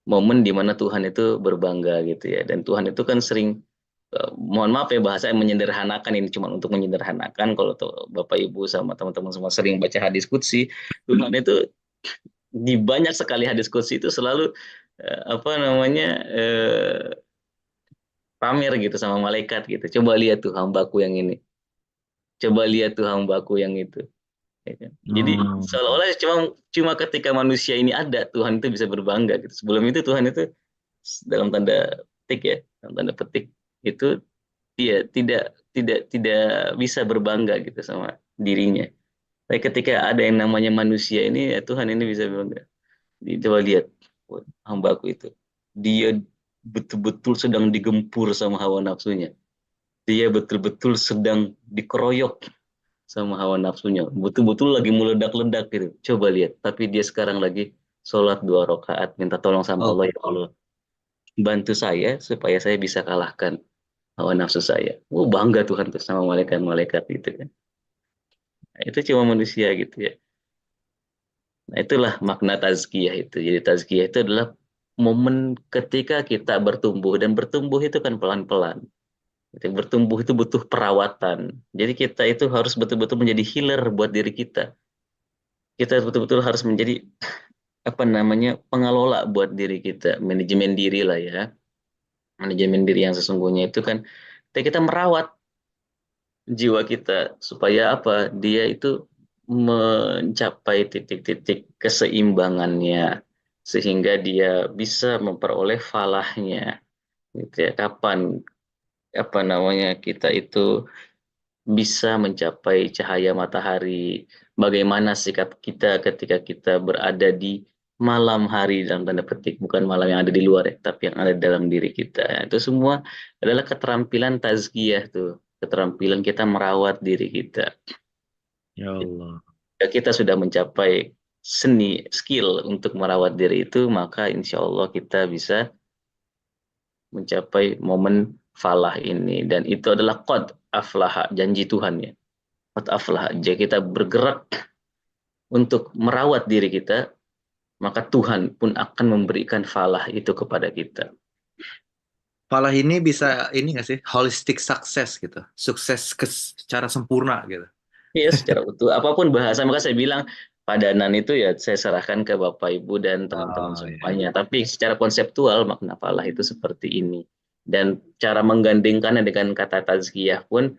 momen di mana Tuhan itu berbangga gitu ya. Dan Tuhan itu kan sering mohon maaf ya bahasa yang menyederhanakan ini cuma untuk menyederhanakan kalau tuh Bapak Ibu sama teman-teman semua sering baca hadis qudsi Tuhan itu di banyak sekali hadis qudsi itu selalu apa namanya pamer gitu sama malaikat gitu. Coba lihat tuh hambaku yang ini. Coba lihat tuh hambaku yang itu. Ya kan? Jadi Hmm. seolah-olah cuma cuma ketika manusia ini ada Tuhan itu bisa berbangga gitu. Sebelum itu Tuhan itu dalam tanda petik ya, dalam tanda petik itu dia tidak bisa berbangga gitu sama dirinya. Tapi ketika ada yang namanya manusia ini, ya Tuhan ini bisa berbangga. Coba lihat hambaku itu. Dia betul-betul sedang digempur sama hawa nafsunya. Dia betul-betul sedang dikeroyok sama hawa nafsunya. Betul-betul lagi meledak-ledak gitu. Coba lihat. Tapi dia sekarang lagi sholat 2 rakaat. Minta tolong sama Oh, Allah, ya Allah. Bantu saya supaya saya bisa kalahkan hawa nafsu saya. Oh, bangga Tuhan tuh sama malaikat-malaikat itu kan. Nah, itu cuma manusia gitu ya. Nah, itulah makna tazkiyah itu. Jadi tazkiyah itu adalah momen ketika kita bertumbuh dan bertumbuh itu kan pelan-pelan. Gitu. Bertumbuh itu butuh perawatan. Jadi kita itu harus betul-betul menjadi healer buat diri kita. Kita betul-betul harus menjadi apa namanya pengelola buat diri kita, manajemen diri lah ya. Manajemen diri yang sesungguhnya itu kan kita merawat jiwa kita supaya apa? Dia itu mencapai titik-titik keseimbangannya sehingga dia bisa memperoleh falahnya gitu ya. Kapan apa namanya kita itu bisa mencapai cahaya matahari, bagaimana sikap kita ketika kita berada di malam hari dalam tanda petik, bukan malam yang ada di luar ya, tapi yang ada dalam diri kita. Itu semua adalah keterampilan tazkiyah tuh, keterampilan kita merawat diri kita. ya Allah. Jika kita sudah mencapai seni, skill untuk merawat diri itu, maka insya Allah kita bisa mencapai momen falah ini. Dan itu adalah qad aflaha, janji Tuhan ya. Qad aflaha, jika kita bergerak untuk merawat diri kita, maka Tuhan pun akan memberikan falah itu kepada kita. Falah ini bisa ini nggak sih holistic success gitu, sukses secara sempurna gitu. Iya, secara utuh. Apapun bahasa, maka saya bilang padanan itu ya saya serahkan ke Bapak Ibu dan teman-teman Oh iya. semuanya. Tapi secara konseptual makna falah itu seperti ini. Dan cara menggandingkannya dengan kata tazkiyah pun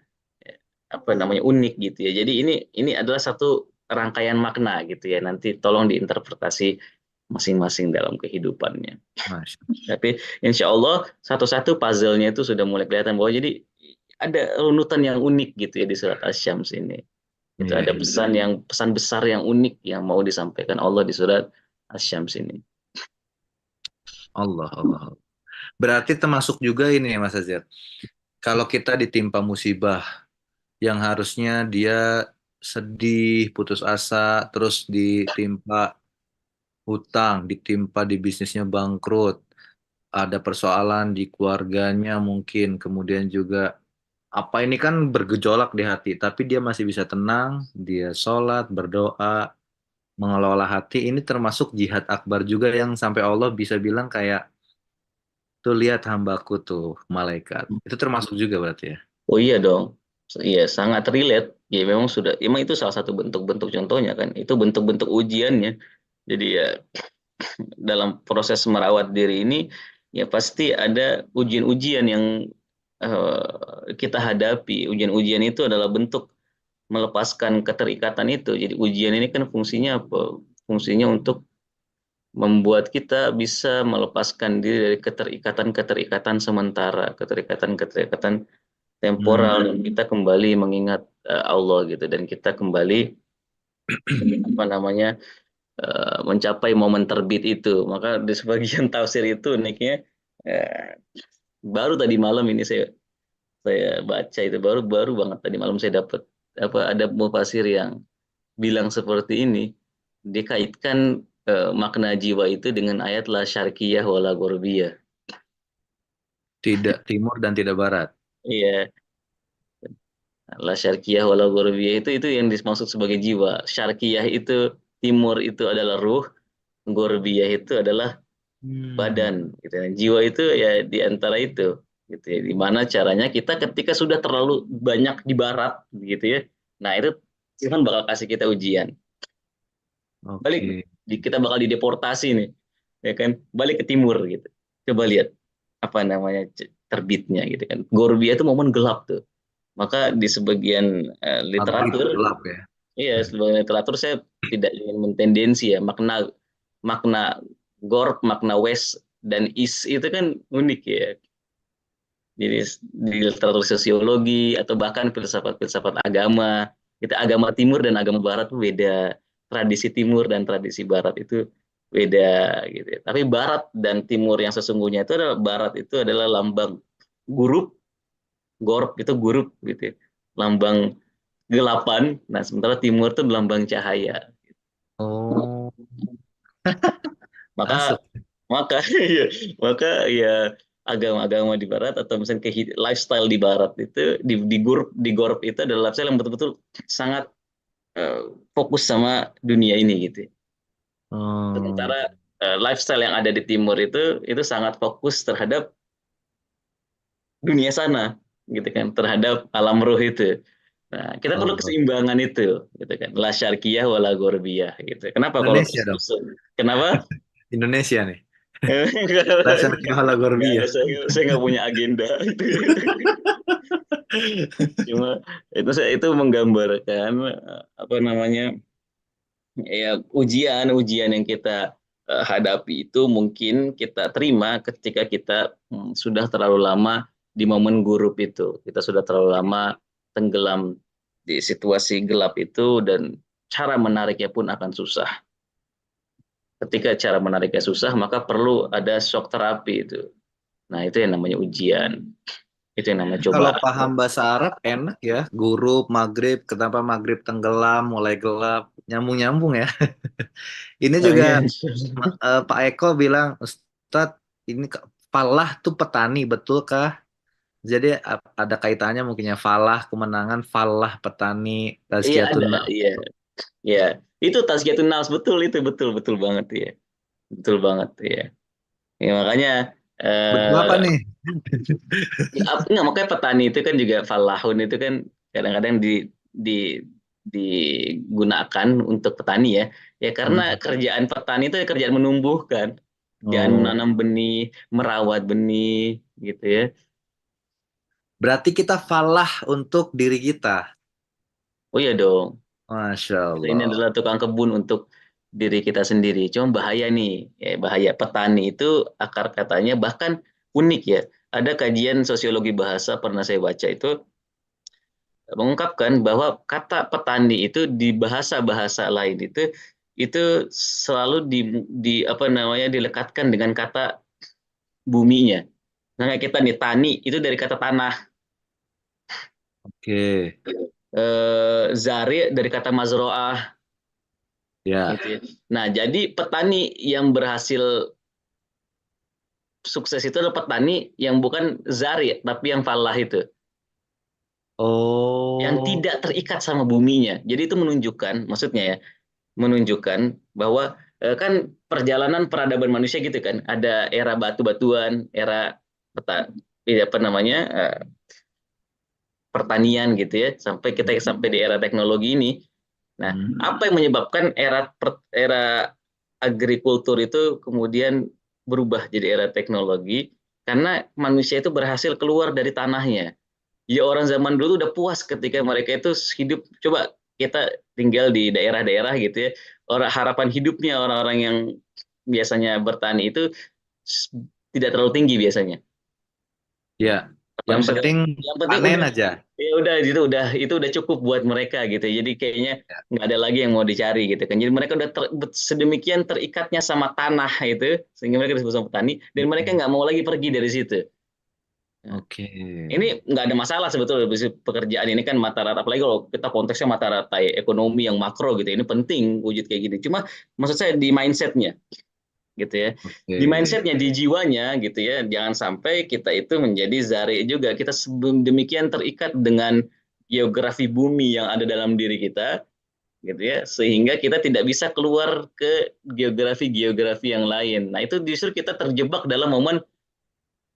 apa namanya unik gitu ya. Jadi ini adalah satu rangkaian makna gitu ya. Nanti tolong diinterpretasi masing-masing dalam kehidupannya. Masya. Tapi insya Allah satu-satu puzzle-nya itu sudah mulai kelihatan bahwa jadi ada runutan yang unik gitu ya di surat Asy-Syams ini. Itu Iya, ada iya. pesan besar yang unik yang mau disampaikan Allah di surat Asy-Syams ini. Allah, Allah. Berarti termasuk juga ini ya Mas Azir. Kalau kita ditimpa musibah yang harusnya dia sedih, putus asa, terus ditimpa hutang, ditimpa di bisnisnya bangkrut, ada persoalan di keluarganya mungkin, kemudian juga apa ini kan bergejolak di hati, tapi dia masih bisa tenang, dia sholat, berdoa, mengelola hati, ini termasuk jihad akbar juga yang sampai Allah bisa bilang kayak, tuh lihat hambaku tuh, malaikat. Itu termasuk juga berarti ya? Oh iya dong, iya sangat relate. Ya memang sudah, emang itu salah satu bentuk-bentuk contohnya kan. Itu bentuk-bentuk ujiannya. Jadi ya dalam proses merawat diri ini ya pasti ada ujian-ujian yang kita hadapi. Ujian-ujian itu adalah bentuk melepaskan keterikatan itu. Jadi ujian ini kan fungsinya apa? Fungsinya untuk membuat kita bisa melepaskan diri dari keterikatan-keterikatan sementara, keterikatan-keterikatan temporal, Hmm, dan kita kembali mengingat Allah gitu, dan kita kembali apa namanya mencapai momen terbit itu. Maka di sebagian tafsir itu uniknya eh, baru tadi malam ini saya baca itu, baru baru banget tadi malam saya dapat apa, ada mufasir yang bilang seperti ini, dikaitkan makna jiwa itu dengan ayat la syarqiyah wala gharbiyah. tidak timur dan tidak barat. Iya, la syarqiyah wala gharbiyah itu yang dimaksud sebagai jiwa. Syarqiyah itu timur, itu adalah ruh, gharbiyah itu adalah Hmm, badan gitu ya. Jiwa itu ya di antara itu gitu ya. Gimana caranya kita ketika sudah terlalu banyak di barat gitu ya. Nah, itu Tuhan bakal kasih kita ujian. Balik, oke. kita bakal dideportasi nih. Ya kan? Balik ke timur gitu. Coba lihat apa namanya terbitnya gitu kan. Gorbia itu momen gelap tuh. Maka di sebagian Maghrib literatur, gelap ya. iya sebagian literatur, saya tidak ingin mentendensi ya, makna makna gorb, makna west dan east itu kan unik ya. Jadi di literatur sosiologi atau bahkan filsafat-filsafat agama, kita agama timur dan agama barat itu beda. Tradisi timur dan tradisi barat itu beda gitu ya. Tapi barat dan timur yang sesungguhnya itu adalah, barat itu adalah lambang gurub, gorb itu gurub gitu ya. Lambang gelapan. Nah, sementara timur itu lambang cahaya. Oh, Maka masuk. maka ya, maka ya agama-agama di barat atau misalnya lifestyle di barat itu di gorp itu adalah lifestyle yang betul-betul sangat fokus sama dunia ini gitu. Oh, Sementara lifestyle yang ada di timur itu sangat fokus terhadap dunia sana gitu kan, terhadap alam ruh itu. Nah, kita perlu oh. keseimbangan itu gitu kan. La syarqiyah wala gharbiyah gitu. Kenapa kalau Indonesia dong. terus-terusan? Kenapa? Indonesia nih. Nggak Dasar Kehala ada, Gorbia. saya nggak punya agenda itu. Cuma itu menggambarkan apa namanya ya, ujian-ujian yang kita hadapi itu mungkin kita terima ketika kita sudah terlalu lama di momen gurup itu, kita sudah terlalu lama tenggelam di situasi gelap itu, dan cara menariknya pun akan susah. Ketika cara menariknya susah, maka perlu ada shock terapi itu. Nah, itu yang namanya ujian, itu yang namanya Kalau cobaan. paham bahasa Arab enak ya. Gurub, maghrib, kenapa maghrib tenggelam, mulai gelap, nyambung-nyambung ya. Ini Nah, juga iya. Pak Eko bilang, Ustadz, ini falah tuh petani, betulkah? Jadi ada kaitannya mungkinnya falah, kemenangan, falah petani, Iya tazkiyatun ada, nafs. iya, iya. Itu tazkiyatun nafs, betul itu, betul betul banget ya, betul banget ya. Ya makanya Betul apa nih? nggak, makanya petani itu kan juga falahun itu kan kadang-kadang di digunakan untuk petani ya, ya karena Hmm. kerjaan petani itu kerjaan menumbuhkan, kerjaan Oh, menanam benih, merawat benih gitu ya. berarti kita falah untuk diri kita. Oh iya dong. Masya Kita ini Allah. adalah tukang kebun untuk diri kita sendiri. Cuma bahaya nih, ya bahaya petani itu akar katanya bahkan unik ya. Ada kajian sosiologi bahasa pernah saya baca itu mengungkapkan bahwa kata petani itu di bahasa-bahasa lain itu selalu di apa namanya dilekatkan dengan kata buminya. Nah, kayak kita nih tani itu dari kata tanah, Oke, zari dari kata mazroah ya. gitu ya. Nah, jadi petani yang berhasil sukses itu adalah petani yang bukan zari, tapi yang falah itu. Yang Oh, tidak terikat sama buminya. Jadi itu menunjukkan, maksudnya ya, menunjukkan bahwa kan perjalanan peradaban manusia gitu kan, ada era batu-batuan, era peta, apa namanya, pertanian gitu ya, sampai kita sampai di era teknologi ini. Nah, apa yang menyebabkan era agrikultur itu kemudian berubah jadi era teknologi? Karena manusia itu berhasil keluar dari tanahnya. Ya orang zaman dulu udah puas ketika mereka itu hidup. Coba kita tinggal di daerah-daerah gitu ya. Orang harapan hidupnya orang-orang yang biasanya bertani itu tidak terlalu tinggi biasanya. ya. Harapan Yang sudah, penting yang penting panen udah, aja. ya udah itu udah cukup buat mereka gitu. Jadi kayaknya Ya. nggak ada lagi yang mau dicari gitu kan. Jadi mereka udah sedemikian terikatnya sama tanah itu sehingga mereka disebut sama petani dan mereka nggak mau lagi pergi dari situ. Nah, Oke. ini nggak ada masalah sebetulnya pekerjaan ini kan mata rata, apalagi kalau kita konteksnya mata rata ekonomi yang makro gitu. Ini penting wujud kayak gini. Cuma maksud saya di mindsetnya gitu ya, di Oke. mindsetnya, di jiwanya gitu ya, jangan sampai kita itu menjadi zari juga, kita demikian terikat dengan geografi bumi yang ada dalam diri kita gitu ya, sehingga kita tidak bisa keluar ke geografi-geografi yang lain. Nah itu justru kita terjebak dalam momen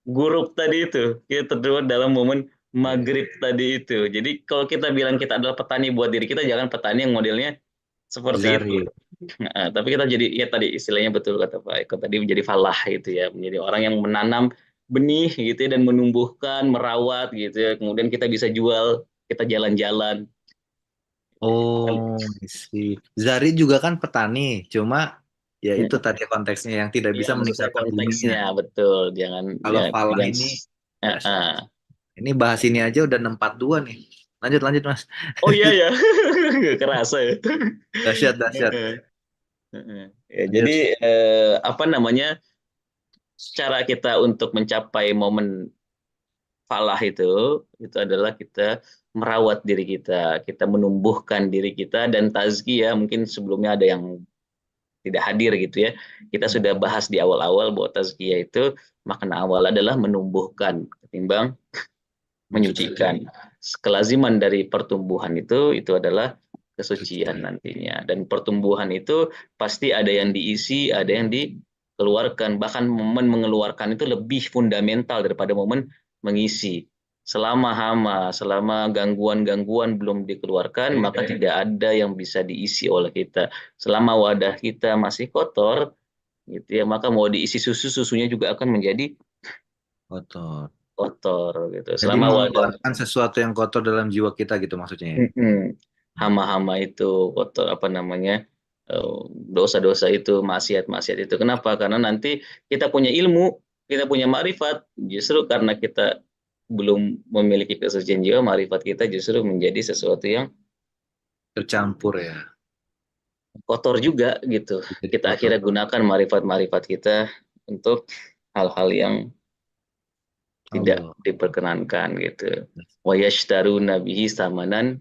gurub tadi itu, kita terjebak dalam momen maghrib tadi itu. Jadi kalau kita bilang kita adalah petani buat diri kita, jangan petani yang modelnya seperti itu. Zari. Nah, tapi kita jadi ya tadi istilahnya betul kata Pak Eko tadi, menjadi falah gitu ya, menjadi orang yang menanam benih gitu ya, dan menumbuhkan, merawat gitu ya. Kemudian kita bisa jual, kita jalan-jalan. Oh, I see. Zari juga kan petani, cuma ya itu Ya, tadi konteksnya yang tidak ya, bisa maksud saya meninggalkan buminya. konteksnya betul, jangan Kalau jangan falah jangan ini, uh, ya, uh. ini bahas ini aja udah 642 nih. Lanjut, lanjut, Mas. Oh iya ya, kerasa ya. Dahsyat, dahsyat. Ya, jadi Lanjut. apa namanya, cara kita untuk mencapai momen falah itu adalah kita merawat diri kita, kita menumbuhkan diri kita, dan tazkiyah mungkin sebelumnya ada yang tidak hadir gitu ya. Kita sudah bahas di awal-awal bahwa tazkiyah itu makna awal adalah menumbuhkan ketimbang menyucikan. Kelaziman dari pertumbuhan itu adalah kesucian Suci. nantinya. Dan pertumbuhan itu pasti ada yang diisi, ada yang dikeluarkan. Bahkan momen mengeluarkan itu lebih fundamental daripada momen mengisi. Selama hama, selama gangguan-gangguan belum dikeluarkan, maka tidak ada yang bisa diisi oleh kita. Selama wadah kita masih kotor, gitu ya, maka mau diisi susu, susunya juga akan menjadi Kotor. kotor gitu. Jadi Selama wadah mengeluarkan sesuatu yang kotor dalam jiwa kita gitu maksudnya ya. hama-hama itu kotor, apa namanya, dosa-dosa itu, maksiat-maksiat itu. Kenapa? Karena nanti kita punya ilmu, kita punya makrifat, justru karena kita belum memiliki kesucian jiwa, makrifat kita justru menjadi sesuatu yang Tercampur ya. kotor juga gitu. Jadi Kita kotor. akhirnya gunakan makrifat-makrifat kita untuk hal-hal yang tidak Allah. diperkenankan gitu. Wa yashtaruna bihi samanan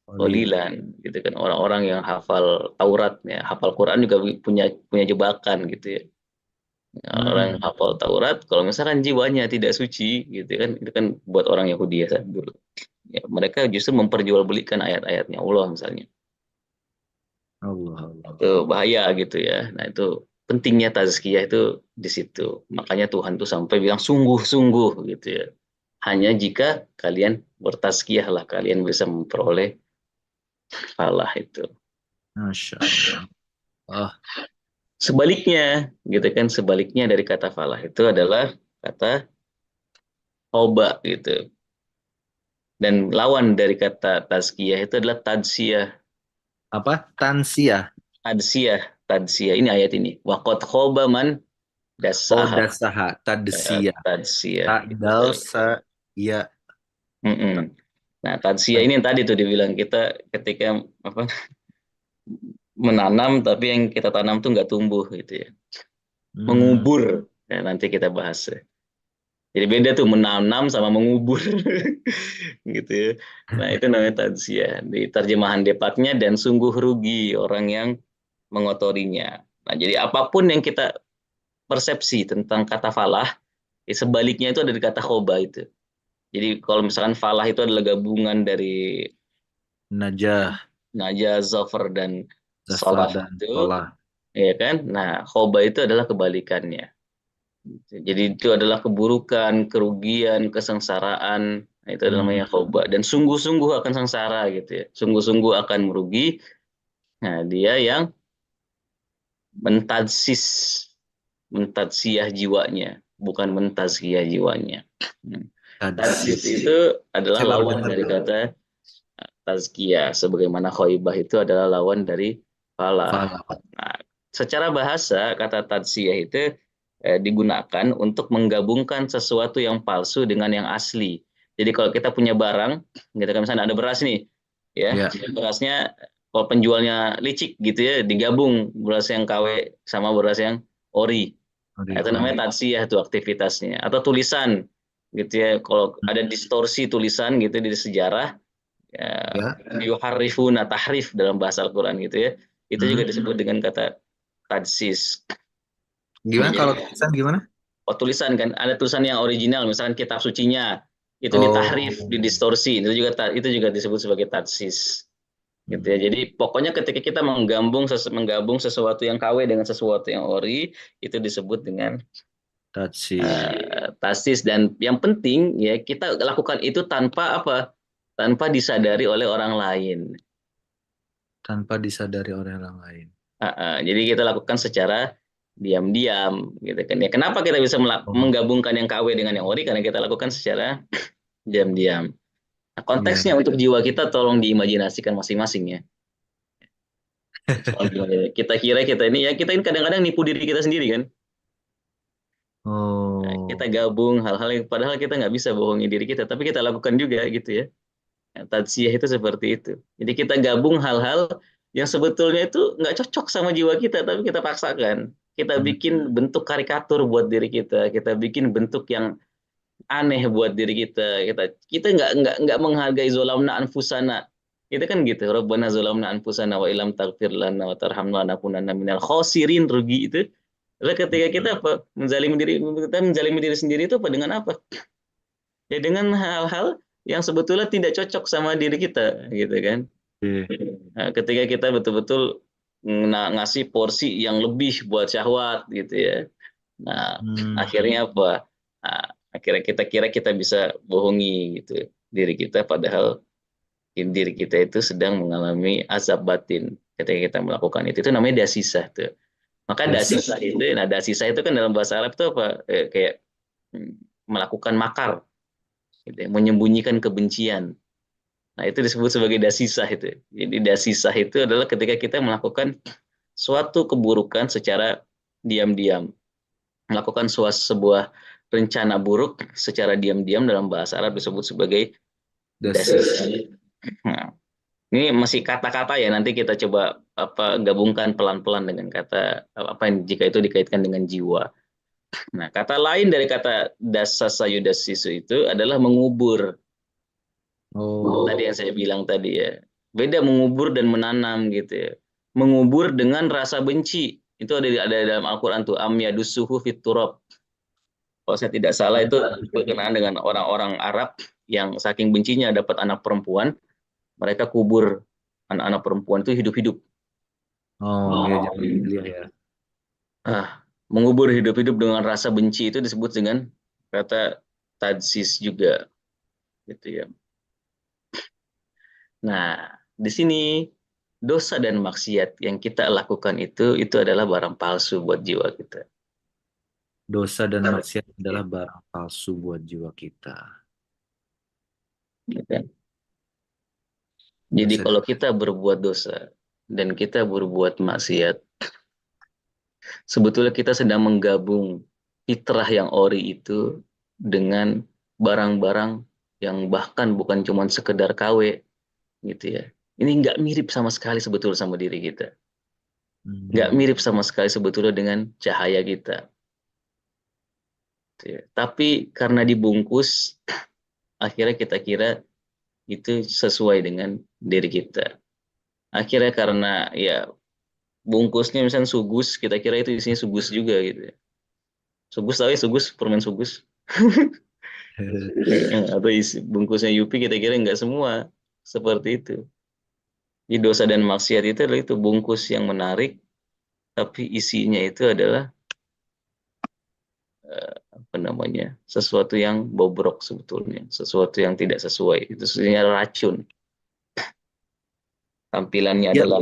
Olil. qalilan gitu kan, orang-orang yang hafal Taurat ya, hafal Quran juga punya punya jebakan gitu ya. Orang yang Hmm. hafal Taurat kalau misalkan jiwanya tidak suci gitu kan, itu kan buat orang Yahudi ya dulu. Ya, mereka justru memperjualbelikan ayat-ayatnya Allah misalnya. Allah, Allah. Itu bahaya gitu ya. Nah, itu pentingnya tazkiyah itu di situ. Makanya Tuhan tuh sampai bilang sungguh-sungguh gitu ya. Hanya jika kalian bertazkiyah lah kalian bisa memperoleh falah itu. Masya Allah. Oh, Sebaliknya, gitu kan, sebaliknya dari kata falah itu adalah kata oba gitu. Dan lawan dari kata tazkiyah itu adalah tadsiyah. apa? Tansia. Tadsiyah, tadsiyah. Ini ayat ini. Waqad khoba man Oh, dasaha. dasaha. Tadsia. Tadsiyah. Gitu. Tadal sa. Ya. Mm-mm. Nah, tadsiyah ini yang tadi tuh dibilang kita ketika apa, menanam tapi yang kita tanam tuh nggak tumbuh gitu ya. Hmm. Mengubur. Ya, nanti kita bahas. Jadi beda tuh menanam sama mengubur gitu ya. Nah itu namanya tadziyah. Di terjemahan Depatnya, dan sungguh rugi orang yang mengotorinya. Nah jadi apapun yang kita persepsi tentang kata falah, sebaliknya itu ada di kata khoba itu. Jadi kalau misalkan falah itu adalah gabungan dari Najah, najah, zafar dan Zafar salah dan itu, Falah. ya kan? Nah, khoba itu adalah kebalikannya. Jadi itu adalah keburukan, kerugian, kesengsaraan. Nah, itu adalah Hmm, namanya khoba. Dan sungguh-sungguh akan sengsara gitu ya. Sungguh-sungguh akan merugi. Nah, dia yang mentadsis, mentadsiah jiwanya, bukan mentazkiyah jiwanya. Hmm. Tadsis Tadsis. itu adalah Saya baru lawan dengar dari tuh. kata tazkiyah, sebagaimana khoibah itu adalah lawan dari falah. Falah. Nah, secara bahasa kata tadsiyah itu digunakan untuk menggabungkan sesuatu yang palsu dengan yang asli. Jadi kalau kita punya barang, gitu kan, misalnya ada beras nih, ya Ya. berasnya kalau penjualnya licik gitu ya, digabung beras yang KW sama beras yang ori. Nah, itu Ori. namanya tadsiyah tuh aktivitasnya. Atau tulisan gitu ya, kalau ada distorsi tulisan gitu di sejarah, ya, Ya. yuharrifuna tahrif dalam bahasa Al-Quran gitu ya, itu juga Hmm. disebut dengan kata tadsis. Gimana Jadi kalau tulisan gimana? tulisan kan ada tulisan yang original, misalkan kitab sucinya itu Oh. ditahrif, didistorsi, itu juga disebut sebagai tadsis gitu ya. Hmm. Jadi pokoknya ketika kita menggabung sesuatu yang KW dengan sesuatu yang ori, itu disebut dengan Tadsis. tadsis. Dan yang penting ya kita lakukan itu tanpa apa? Tanpa disadari oleh orang lain. Tanpa disadari oleh orang lain. Jadi kita lakukan secara diam-diam gitu kan ya. Kenapa kita bisa Oh. menggabungkan yang KW dengan yang ori? Karena kita lakukan secara diam-diam. Nah, Iya. konteksnya untuk jiwa kita tolong diimajinasikan masing-masing ya. Kita kira kita ini ya, kita ini kadang-kadang nipu diri kita sendiri kan. Nah, kita Oh. gabung hal-hal yang padahal kita nggak bisa bohongi diri kita, tapi kita lakukan juga gitu ya. Nah, tadsiyah itu seperti itu. Jadi kita gabung hal-hal yang sebetulnya itu nggak cocok sama jiwa kita, tapi kita paksakan. Kita Hmm. bikin bentuk karikatur buat diri kita bikin bentuk yang aneh buat diri kita. Kita nggak menghargai zolamna anfusana. Kita kan gitu. Rabbana zolamna anfusana wa ilam taghfir lana wa tarhamna lanakunanna minal khosirin, rugi itu. Lalu ketika kita apa? Menzalimi diri sendiri itu apa dengan apa? Ya dengan hal-hal yang sebetulnya tidak cocok sama diri kita, gitu kan. Oke. Nah, ketika kita betul-betul ngasih porsi yang lebih buat syahwat gitu ya. Nah, Hmm. akhirnya apa? Nah, akhirnya kita kira kita bisa bohongi gitu diri kita, padahal diri kita itu sedang mengalami azab batin ketika kita melakukan itu. Itu namanya dasisah tuh. Maka Das. dasisah itu, nah dasisah itu kan dalam bahasa Arab itu apa? Kayak melakukan makar, gitu ya, menyembunyikan kebencian. Nah, itu disebut sebagai dasisah itu. Jadi dasisah itu adalah ketika kita melakukan suatu keburukan secara diam-diam, melakukan sebuah rencana buruk secara diam-diam, dalam bahasa Arab disebut sebagai Das. dasisah. Nah, ini masih kata-kata ya, nanti kita coba apa gabungkan pelan-pelan dengan kata apa yang jika itu dikaitkan dengan jiwa. Nah, kata lain dari kata dasasayudasisu itu adalah mengubur. Tadi Oh. yang saya bilang tadi ya. Beda mengubur dan menanam gitu ya. Mengubur dengan rasa benci. Itu ada dalam Al-Qur'an tuh, am yadussuhu fit turab. Kalau saya tidak salah itu berkenaan dengan orang-orang Arab yang saking bencinya dapat anak perempuan, mereka kubur anak-anak perempuan itu hidup-hidup. Oh, ya zaman jahiliyah ya. Mengubur hidup-hidup dengan rasa benci itu disebut dengan kata tadsis juga gitu ya. Nah, di sini dosa dan maksiat yang kita lakukan itu adalah barang palsu buat jiwa kita. Dosa dan maksiat adalah barang palsu buat jiwa kita. Ya kan? Jadi Dosa dan kalau kita berbuat dosa dan kita berbuat maksiat, sebetulnya kita sedang menggabung fitrah yang ori itu dengan barang-barang yang bahkan bukan cuma sekedar KW gitu ya. Ini nggak mirip sama sekali sebetulnya sama diri kita. Nggak Hmm. mirip sama sekali sebetulnya dengan cahaya kita. Gitu ya. Tapi karena dibungkus, akhirnya kita kira itu sesuai dengan diri kita. Akhirnya karena ya bungkusnya misalnya sugus, kita kira itu isinya sugus juga gitu ya. Sugus tahu ya, sugus, permen sugus. Atau isi bungkusnya Yupi, kita kira nggak semua seperti itu. Di dosa dan maksiat itu adalah itu bungkus yang menarik, tapi isinya itu adalah apa namanya, sesuatu yang bobrok sebetulnya, sesuatu yang tidak sesuai. Itu sebenarnya racun. Tampilannya Dia, adalah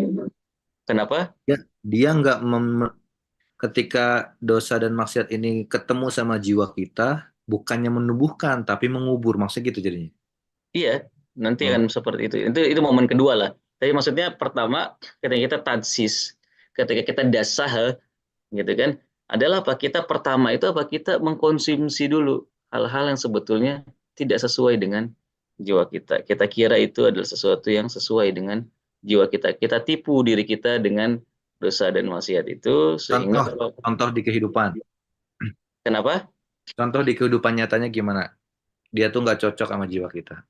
kenapa? dia nggak ketika dosa dan maksiat ini ketemu sama jiwa kita, bukannya menumbuhkan, tapi mengubur. Maksudnya gitu jadinya. Iya, nanti Oh, akan seperti itu. Itu momen kedua lah. Tapi maksudnya pertama, ketika kita tadsis, ketika kita dasah, gitu kan, adalah apa? Kita pertama itu apa? Kita mengkonsumsi dulu hal-hal yang sebetulnya tidak sesuai dengan jiwa kita. Kita kira itu adalah sesuatu yang sesuai dengan jiwa kita. Kita tipu diri kita dengan dosa dan maksiat itu, sehingga contoh, contoh di kehidupan. kenapa? Contoh di kehidupan nyatanya gimana? Dia tuh nggak cocok sama jiwa kita.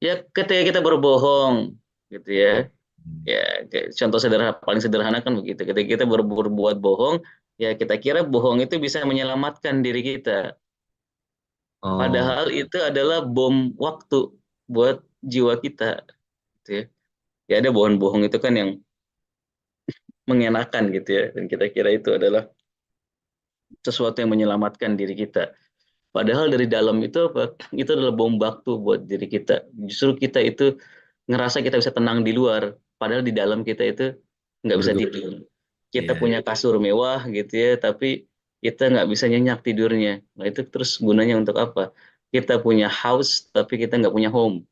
Ya ketika kita berbohong, gitu ya. Hmm. Ya, contoh sederhana, paling sederhana kan begitu. Ketika kita berbuat bohong, ya kita kira bohong itu bisa menyelamatkan diri kita. Oh, Padahal itu adalah bom waktu buat jiwa kita. Gitu ya. Ya ada bohong-bohong itu kan yang mengenakan gitu ya. Dan kita kira itu adalah sesuatu yang menyelamatkan diri kita. Padahal dari dalam itu apa? Itu adalah bom waktu buat diri kita. Justru kita itu ngerasa kita bisa tenang di luar. Padahal di dalam kita itu nggak bisa bergelut. tidur. Kita Iya, punya iya. kasur mewah gitu ya, tapi kita nggak bisa nyenyak tidurnya. Nah itu terus gunanya untuk apa? Kita punya house, tapi kita nggak punya home.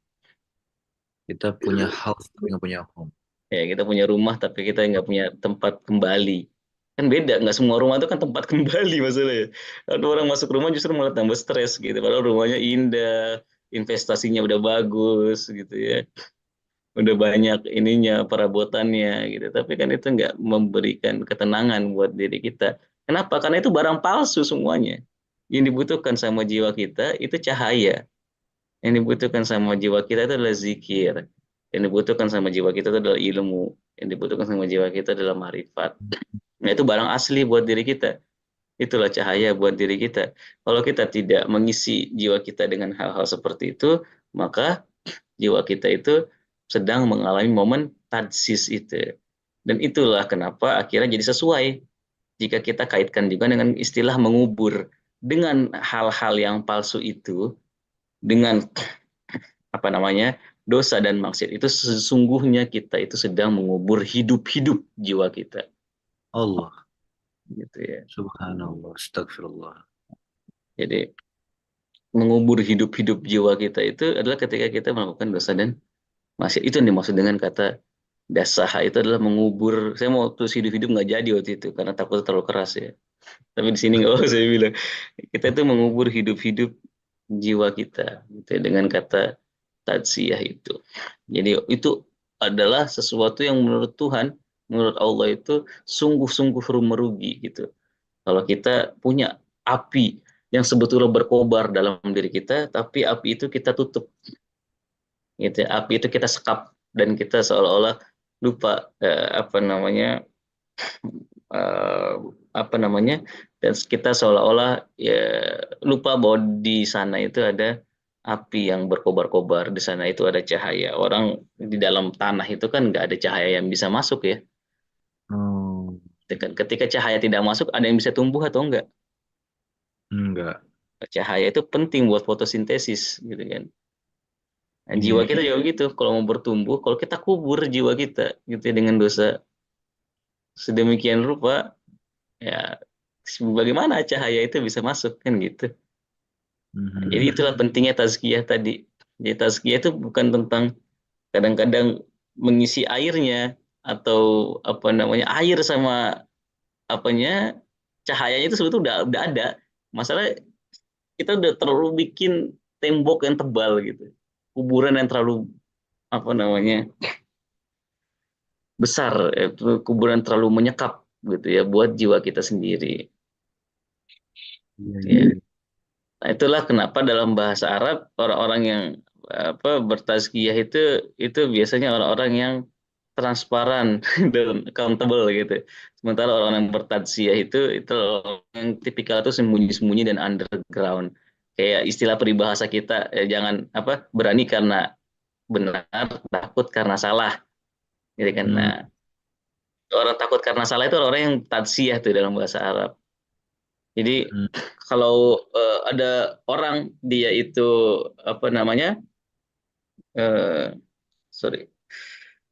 Kita punya house tapi nggak punya home. Ya, kita punya rumah, tapi kita nggak punya tempat kembali. Kan beda, nggak semua rumah itu kan tempat kembali masalahnya. Ada orang masuk rumah justru malah tambah stres gitu. Padahal rumahnya indah, investasinya udah bagus gitu ya. Udah banyak ininya, perabotannya gitu. Tapi kan itu nggak memberikan ketenangan buat diri kita. Kenapa? Karena itu barang palsu semuanya. Yang dibutuhkan sama jiwa kita itu cahaya. Yang dibutuhkan sama jiwa kita itu adalah zikir. Yang dibutuhkan sama jiwa kita itu adalah ilmu. Yang dibutuhkan sama jiwa kita adalah marifat. Nah, itu barang asli buat diri kita. Itulah cahaya buat diri kita. Kalau kita tidak mengisi jiwa kita dengan hal-hal seperti itu, maka jiwa kita itu sedang mengalami momen tadsis itu. Dan itulah kenapa akhirnya jadi sesuai jika kita kaitkan juga dengan istilah mengubur. Dengan hal-hal yang palsu itu, dengan apa namanya, dosa dan maksiat itu, sesungguhnya kita itu sedang mengubur hidup-hidup jiwa kita, Allah, gitu ya. subhanallah, astagfirullah. Jadi mengubur hidup-hidup jiwa kita itu adalah ketika kita melakukan dosa dan maksiat. Itu yang dimaksud dengan kata dasaha, itu adalah mengubur. Saya mau tulis hidup-hidup nggak jadi waktu itu karena takut terlalu keras ya. Tapi di sini nggak apa saya bilang, kita itu mengubur hidup-hidup jiwa kita gitu ya, dengan kata tadsiyah itu. Jadi itu adalah sesuatu yang menurut Tuhan, menurut Allah itu sungguh-sungguh merugi gitu. Kalau kita punya api yang sebetulnya berkobar dalam diri kita, tapi api itu kita tutup, gitu ya. Api itu kita sekap dan kita seolah-olah lupa apa namanya, eh, apa namanya, dan kita seolah-olah ya lupa bahwa di sana itu ada api yang berkobar-kobar, di sana itu ada cahaya. Orang di dalam tanah itu kan nggak ada cahaya yang bisa masuk ya. Oh, Ketika cahaya tidak masuk, ada yang bisa tumbuh atau enggak? enggak. Cahaya itu penting buat fotosintesis gitu kan. Nah, jiwa Iya, kita juga gitu. Kalau mau bertumbuh, kalau kita kubur jiwa kita gitu ya, dengan dosa sedemikian rupa, ya bagaimana cahaya itu bisa masuk kan gitu. Jadi mhm. itulah pentingnya tazkiyah tadi. Jadi tazkiyah itu bukan tentang kadang-kadang mengisi airnya atau apa namanya, air sama apanya, cahayanya itu sebetulnya udah ada. Masalah kita udah terlalu bikin tembok yang tebal gitu. Kuburan yang terlalu apa namanya, besar, kuburan terlalu menyekap gitu ya buat jiwa kita sendiri. Iya, iya, Ya. iya. Nah, itulah kenapa dalam bahasa Arab orang-orang yang apa bertazkiyah itu biasanya orang-orang yang transparan dan accountable gitu. Sementara orang yang bertadsiyah itu orang yang tipikal itu sembunyi-sembunyi dan underground. Kayak istilah peribahasa kita, jangan apa berani karena benar, takut karena salah. Jadi kan, Hmm. nah, orang takut karena salah itu orang yang tadsiyah tuh dalam bahasa Arab. Jadi Hmm. kalau ada orang dia itu apa namanya, eh, sorry,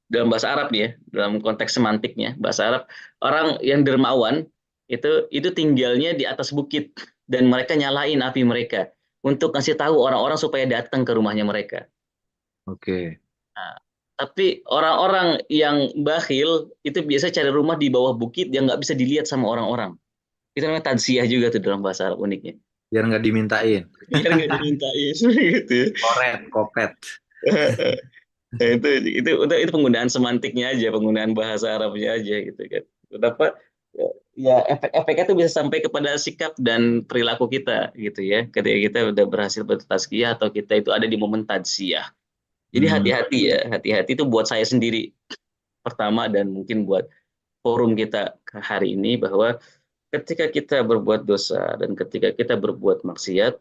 dalam bahasa Arab ya, dalam konteks semantiknya bahasa Arab, orang yang dermawan itu tinggalnya di atas bukit dan mereka nyalain api mereka untuk ngasih tahu orang-orang supaya datang ke rumahnya mereka. Oke. Nah, tapi orang-orang yang bakhil itu biasa cari rumah di bawah bukit yang nggak bisa dilihat sama orang-orang. Itu namanya tadsiyah juga tuh dalam bahasa Arab uniknya. Biar nggak dimintain. Biar nggak dimintain gitu ya. Koret, kopet. Nah, itu penggunaan semantiknya aja, penggunaan bahasa Arabnya aja gitu kan. Kenapa? Ya efek-efeknya itu bisa sampai kepada sikap dan perilaku kita gitu ya. Ketika kita udah berhasil bertazkiyah atau kita itu ada di momen tadsiyah. Jadi Hmm. hati-hati ya, hati-hati itu buat saya sendiri pertama dan mungkin buat forum kita hari ini bahwa ketika kita berbuat dosa dan ketika kita berbuat maksiat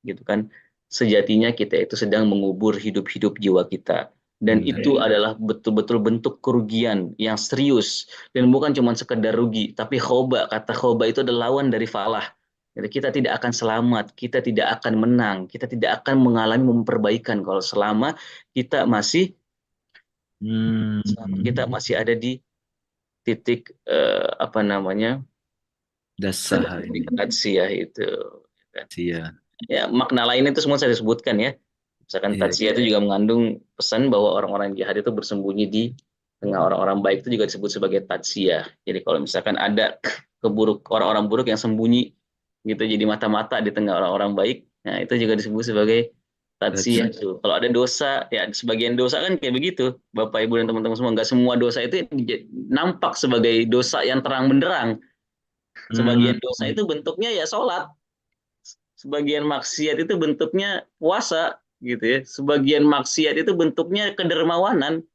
gitu kan, sejatinya kita itu sedang mengubur hidup-hidup jiwa kita dan Benar. itu adalah betul-betul bentuk kerugian yang serius dan bukan cuma sekedar rugi tapi khoba, kata khoba itu adalah lawan dari falah. Jadi kita tidak akan selamat, kita tidak akan menang, kita tidak akan mengalami memperbaikan kalau selama kita masih Hmm. ada di titik apa namanya, Dasar titik ini. tatsiyah itu. Sia. Ya, makna lain itu semua saya disebutkan ya. Misalkan Iya. tatsiyah itu juga mengandung pesan bahwa orang-orang jahat itu bersembunyi di tengah orang-orang baik, itu juga disebut sebagai tatsiyah. Jadi kalau misalkan ada orang-orang buruk yang sembunyi gitu jadi mata-mata di tengah orang-orang baik, nah itu juga disebut sebagai That's tatsiyah tuh. Kalau ada dosa, ya sebagian dosa kan kayak begitu. Bapak Ibu dan teman-teman semua, nggak semua dosa itu nampak sebagai dosa yang terang benderang. Hmm. Sebagian dosa itu bentuknya ya sholat, sebagian maksiat itu bentuknya puasa gitu ya. Sebagian maksiat itu bentuknya kedermawanan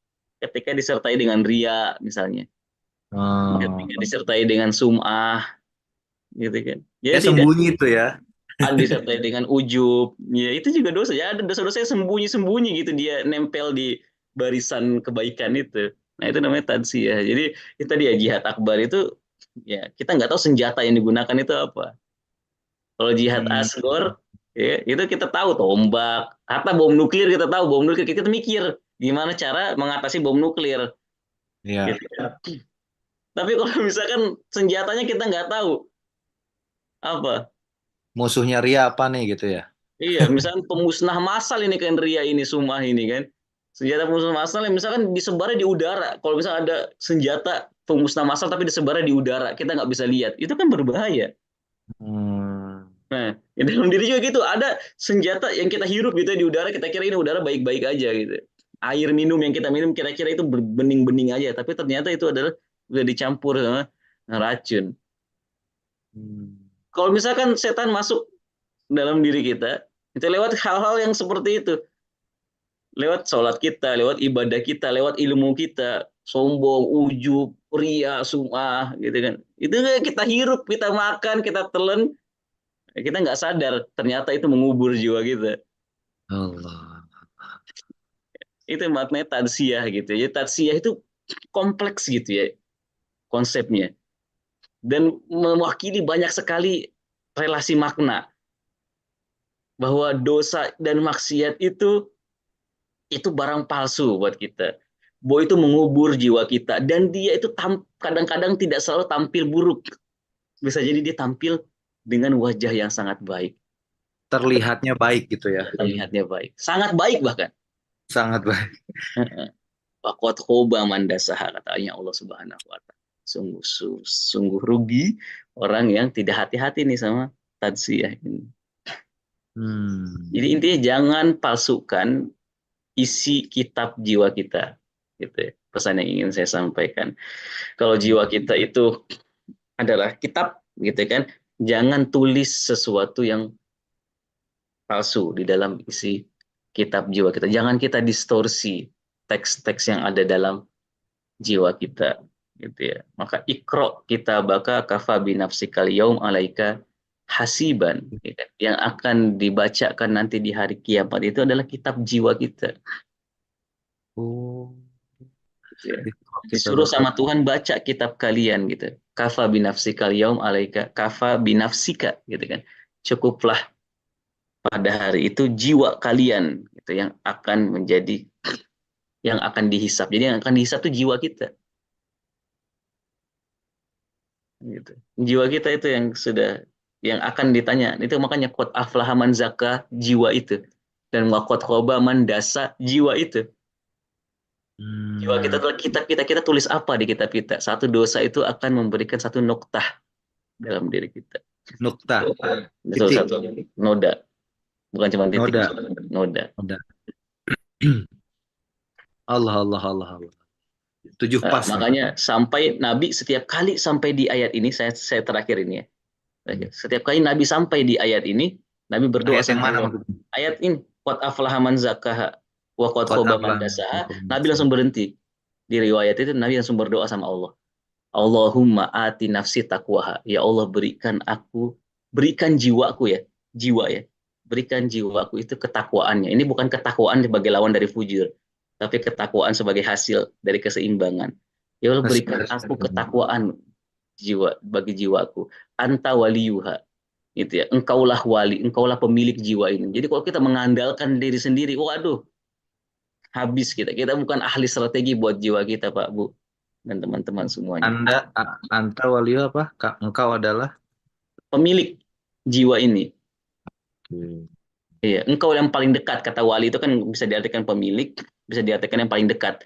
ketika disertai dengan ria misalnya. Oh. Ketika disertai dengan sum'ah gitu kan. Ya Ya tidak sembunyi itu ya. disertai dengan ujub. Ya itu juga dosa. Ya ada dosa-dosa yang sembunyi-sembunyi gitu dia nempel di barisan kebaikan itu. Nah itu namanya tadsiyah. Jadi itu dia jihad akbar itu ya kita nggak tahu senjata yang digunakan itu apa. Kalau jihad Hmm. asgor, ya, itu kita tahu tombak, kata bom nuklir kita tahu bom nuklir, kita mikir gimana cara mengatasi bom nuklir. Ya. Gitu. Tapi kalau misalkan senjatanya kita nggak tahu apa, Musuhnya Ria apa nih gitu ya. iya, misalkan pemusnah massal ini kan ria ini sumah ini kan, senjata pemusnah massal yang misalkan disebarnya di udara. Kalau misalkan ada senjata pemusnah massal tapi disebarnya di udara, kita nggak bisa lihat, itu kan berbahaya. Hmm. Nah, di dalam diri juga gitu, ada senjata yang kita hirup gitu ya di udara, kita kira ini udara baik-baik aja gitu. Air minum yang kita minum kira-kira itu bening-bening aja, tapi ternyata itu adalah udah dicampur sama racun. Hmm. Kalau misalkan setan masuk dalam diri kita, itu lewat hal-hal yang seperti itu. Lewat sholat kita, lewat ibadah kita, lewat ilmu kita, sombong, ujub, ria, sum'ah, gitu kan. Itu kita hirup, kita makan, kita telan, kita nggak sadar ternyata itu mengubur jiwa kita. Allah. Itu maknanya tadsiyah gitu ya. Tadsiyah itu kompleks gitu ya konsepnya dan mewakili banyak sekali relasi makna bahwa dosa dan maksiat itu barang palsu buat kita. Bahwa itu mengubur jiwa kita dan dia itu kadang-kadang tidak selalu tampil buruk. Bisa jadi dia tampil dengan wajah yang sangat baik atau Terlihatnya baik gitu ya. terlihatnya baik. Sangat baik bahkan. Sangat baik. Waqad khoba man dasaha, katanya Allah Subhanahu wa taala. Sungguh sungguh rugi orang yang tidak hati-hati nih sama tadsiyah ini. Hmm. Jadi intinya jangan palsukan isi kitab jiwa kita. Gitu ya. Pesan yang ingin saya sampaikan. Kalau jiwa kita itu adalah kitab gitu kan, jangan tulis sesuatu yang palsu di dalam isi kitab jiwa kita. Jangan kita distorsi teks-teks yang ada dalam jiwa kita, gitu ya. Maka ikro kita baka kafa binafsikal yaum alaika hasiban, ya kan? Yang akan dibacakan nanti di hari kiamat itu adalah kitab jiwa kita, Oh, gitu ya. kita Disuruh bakal. sama Tuhan baca kitab kalian gitu. Kafa binafsikal yaum alaika kafa binafsika, gitu kan. Cukuplah pada hari itu jiwa kalian gitu yang akan dihisap. Jadi yang akan dihisap itu jiwa kita, gitu. Jiwa kita itu yang akan ditanya. Itu makanya qad aflaha man zakka, jiwa itu, dan wa qad khaba man dasa, jiwa itu. Jiwa kita Hmm, adalah kitab kita. Kita tulis apa di kitab kita? Satu dosa itu akan memberikan satu noktah dalam diri kita. nukta, Betul, titik, satu noda, bukan cuma titik, noda, noda. noda. Allah, Allah, Allah, Allah. 7 pas nih. Makanya sampai Nabi setiap kali sampai di ayat ini, saya terakhir ini ya. Setiap kali Nabi sampai di ayat ini, Nabi berdoa Ayat yang sama mana Allah. maksudnya? Ayat ini, qad aflaha man zakkaha wa qad Qad khaba man aflaha man dasaha. Nabi zakkaha. langsung berhenti. Di riwayat itu Nabi langsung berdoa sama Allah. Allahumma ati nafsi taqwaha. Ya Allah, berikan jiwaku ya, jiwa ya. Berikan jiwaku itu ketakwaannya. Ini bukan ketakwaan sebagai lawan dari fujur, tapi ketakwaan sebagai hasil dari keseimbangan. Ya Allah, Masih berikan ada. aku ketakwaan jiwa bagi jiwaku. Anta waliyuha, gitu ya. Engkaulah wali, engkaulah pemilik jiwa ini. Jadi kalau kita mengandalkan diri sendiri, waduh, habis kita. Kita bukan ahli strategi buat jiwa kita, Pak, Bu, dan teman-teman semuanya. Anta waliyu apa? Engkau adalah. Pemilik jiwa ini. Hmm. Iya, engkau yang paling dekat, kata wali itu kan bisa diartikan pemilik, bisa diartikan yang paling dekat.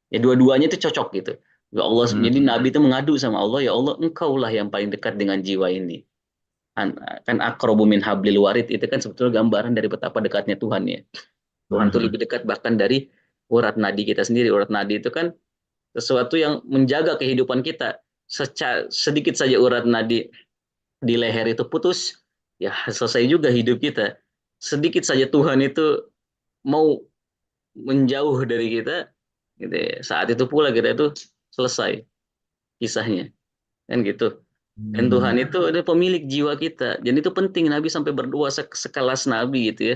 Ya dua-duanya itu cocok gitu. Ya Allah, jadi Hmm. Nabi itu mengadu sama Allah, ya Allah, engkaulah yang paling dekat dengan jiwa ini. Kan akrobu min hablil warid itu kan sebetulnya gambaran dari betapa dekatnya Tuhan ya. Tuhan itu Hmm. lebih dekat bahkan dari urat nadi kita sendiri. Urat nadi itu kan sesuatu yang menjaga kehidupan kita. Sedikit saja urat nadi di leher itu putus, ya selesai juga hidup kita. Sedikit saja Tuhan itu mau menjauh dari kita, gitu ya. Saat itu pula kita itu selesai kisahnya, kan gitu. Dan Hmm. Tuhan itu adalah pemilik jiwa kita. Dan itu penting Nabi sampai berdoa sekelas Nabi gitu ya.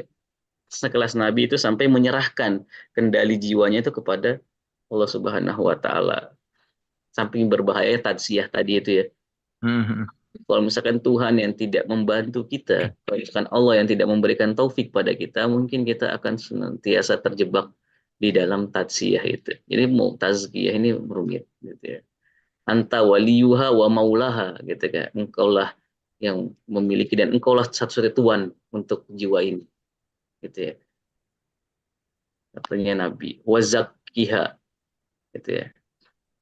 Sekelas Nabi itu sampai menyerahkan kendali jiwanya itu kepada Allah Subhanahu wa taala. Samping berbahaya tadsiyah tadi itu ya. Hmm. Kalau misalkan Tuhan yang tidak membantu kita, kalau misalkan Allah yang tidak memberikan taufik pada kita, mungkin kita akan senantiasa terjebak di dalam tadsiyah itu. Jadi mau tazkiyah ini rumit gitu ya. Anta waliyuha wa maulaha gitu kan. Engkaulah yang memiliki dan engkaulah satu-satunya Tuhan untuk jiwa ini gitu ya. Katanya Nabi wazakkiha gitu ya.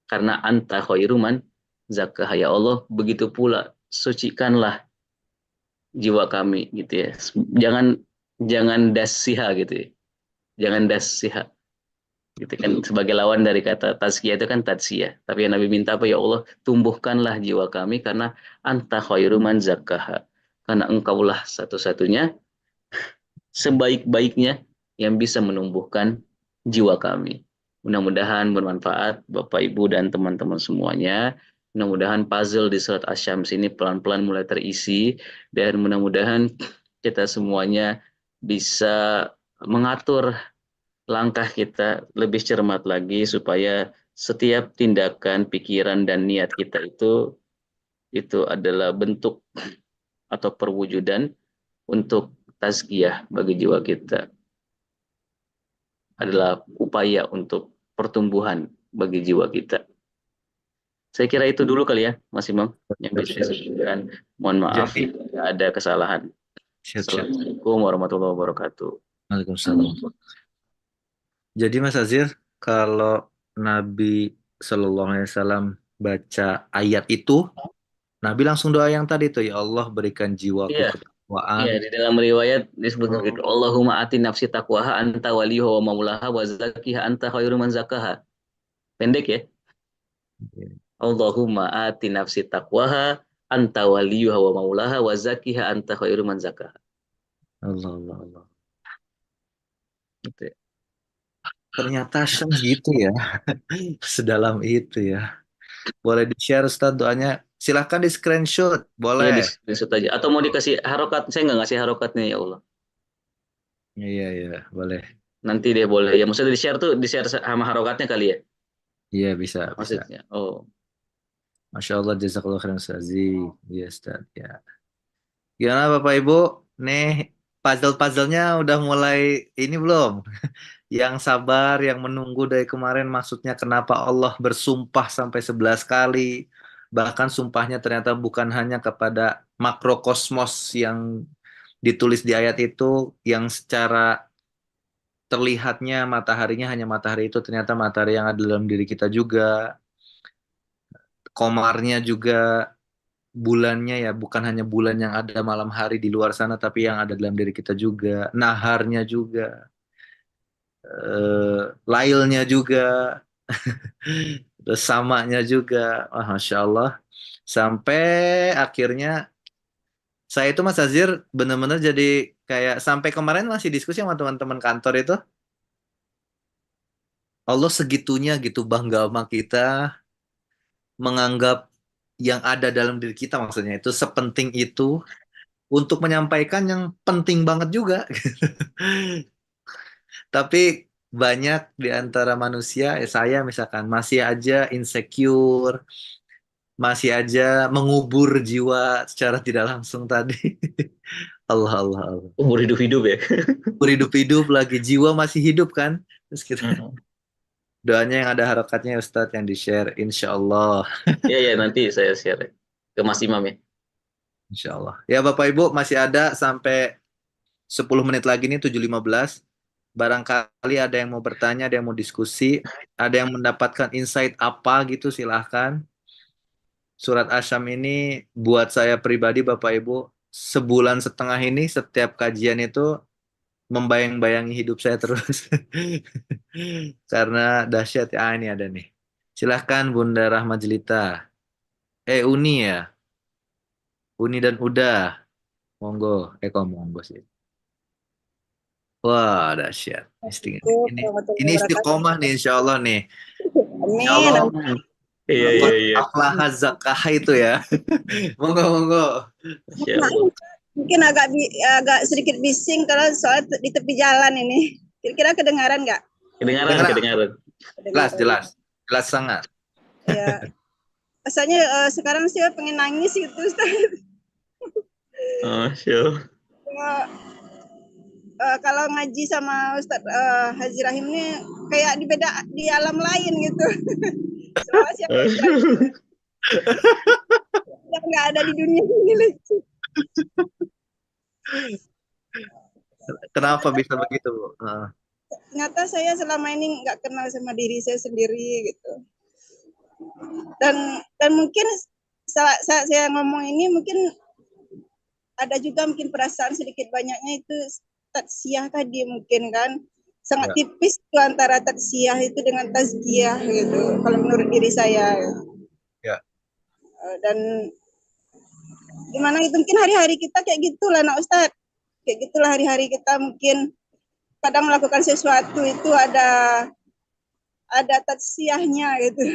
Karena anta khairuman zakah, ya Allah, begitu pula sucikanlah jiwa kami gitu ya. Jangan jangan dasiha gitu ya. Jangan dasiha gitu kan, sebagai lawan dari kata tazkiyah itu kan tatsiyah. Tapi yang Nabi minta apa, ya Allah, tumbuhkanlah jiwa kami karena anta khairu man zakkaha. Karena engkaulah satu-satunya sebaik-baiknya yang bisa menumbuhkan jiwa kami. Mudah-mudahan bermanfaat Bapak Ibu dan teman-teman semuanya. Mudah-mudahan puzzle di surat Asy-Syams ini pelan-pelan mulai terisi, dan mudah-mudahan kita semuanya bisa mengatur langkah kita lebih cermat lagi supaya setiap tindakan, pikiran dan niat kita itu adalah bentuk atau perwujudan untuk tazkiyah bagi jiwa kita, adalah upaya untuk pertumbuhan bagi jiwa kita. Saya kira itu dulu kali ya, Mas Imam, yang bisa saya sampaikan. Mohon maaf Jadi, jika ada kesalahan. siap-siap. Assalamualaikum warahmatullahi wabarakatuh. Waalaikumsalam. Jadi Mas Azir, kalau Nabi Shallallahu Alaihi Wasallam baca ayat itu, Nabi langsung doa yang tadi tuh, ya Allah berikan jiwaku Iya, iya, ketakwaan. di dalam riwayat disebutkan gitu. Oh, Allahumma ati nafsi taqwaha anta waliyuha wa maulaha wa zakkiha anta khairu man zakkaha. Pendek ya. iya. Allahumma ati nafsi taqwaha anta waliyuha wa maulaha wa zakkiha anta khairu man zakkaha. Allah, Allah, Allah. Gitu ya. Ternyata gitu ya. Sedalam itu ya. Boleh di-share Ustaz doanya. Silahkan di screenshot. Ya di Boleh. screenshot aja. Atau mau dikasih harokat? Saya nggak ngasih harokatnya ya Allah. Iya, iya. Boleh. Nanti deh boleh. Ya maksudnya di share sama harokatnya kali ya. Iya, bisa, bisa. Maksudnya. Oh. Masya Allah, jazakallah khairan Ustaz. Iya, Ustaz. Ya. Gimana Bapak Ibu? Nih, puzzle-puzzlenya udah mulai ini belum? Yang sabar, yang menunggu dari kemarin maksudnya kenapa Allah bersumpah sampai 11 kali. Bahkan sumpahnya ternyata bukan hanya kepada makrokosmos yang ditulis di ayat itu, yang secara terlihatnya mataharinya hanya matahari itu, ternyata matahari yang ada dalam diri kita juga. Komarnya juga, bulannya ya bukan hanya bulan yang ada malam hari di luar sana, tapi yang ada dalam diri kita juga. Naharnya juga, lailnya juga, terus samanya juga. Wah, Masya Allah. Sampai akhirnya saya itu Mas Azir bener-bener jadi kayak sampai kemarin masih diskusi sama teman-teman kantor itu. Allah segitunya gitu bangga sama kita, menganggap yang ada dalam diri kita maksudnya itu sepenting itu untuk menyampaikan yang penting banget juga. Tapi banyak di antara manusia, saya misalkan masih aja insecure, masih aja mengubur jiwa secara tidak langsung tadi. Allah, Allah, Allah. Umur hidup-hidup ya. Hidup-hidup lagi, jiwa masih hidup kan? Terus kita Mm. doanya yang ada harokatnya Ustadz yang di-share, insya Allah. Ya ya nanti saya share ke Mas Imam ya. Insya Allah. Ya Bapak Ibu masih ada sampai 10 menit lagi nih 7.15. Barangkali ada yang mau bertanya, ada yang mau diskusi, ada yang mendapatkan insight apa gitu silahkan. Surat Asyam ini buat saya pribadi Bapak Ibu, sebulan setengah ini setiap kajian itu membayang-bayangi hidup saya terus. Karena dahsyat ya, ini ada nih. Silahkan Bunda Rahma Jelita. Uni ya. Uni dan Uda. Monggo. Kok monggo sih. Wah, dahsyat. Ini, Warahmatullahi ini wabarakatuh. istiqomah nih insya Allah nih. Insya Amin. Allah Iya apa iya iya. aflaha zakah itu ya. Monggo monggo. Masya Allah. Mungkin agak sedikit bising karena soal di tepi jalan ini. Kira-kira kedengaran nggak? Kedengaran Dengar kedengaran. jelas Kedengaran. jelas jelas sangat. Ya. Rasanya sekarang sih pengen nangis gitu, Ustaz. Masya Allah. Kalau ngaji sama Ustaz Haji Rahim ini kayak di alam lain gitu. Selama siapa yang nggak ada di dunia ini. Kenapa bisa begitu, Bu? Ternyata saya selama ini nggak kenal sama diri saya sendiri gitu. Dan mungkin saya ngomong ini mungkin ada juga mungkin perasaan sedikit banyaknya itu tatsiyah tadi mungkin kan sangat tipis itu antara tatsiyah itu dengan tazkiyah gitu kalau menurut diri saya. Ya. Dan gimana itu mungkin hari-hari kita kayak gitulah nak Ustadz, kayak gitulah hari-hari kita mungkin kadang melakukan sesuatu itu ada tatsiyahnya gitu.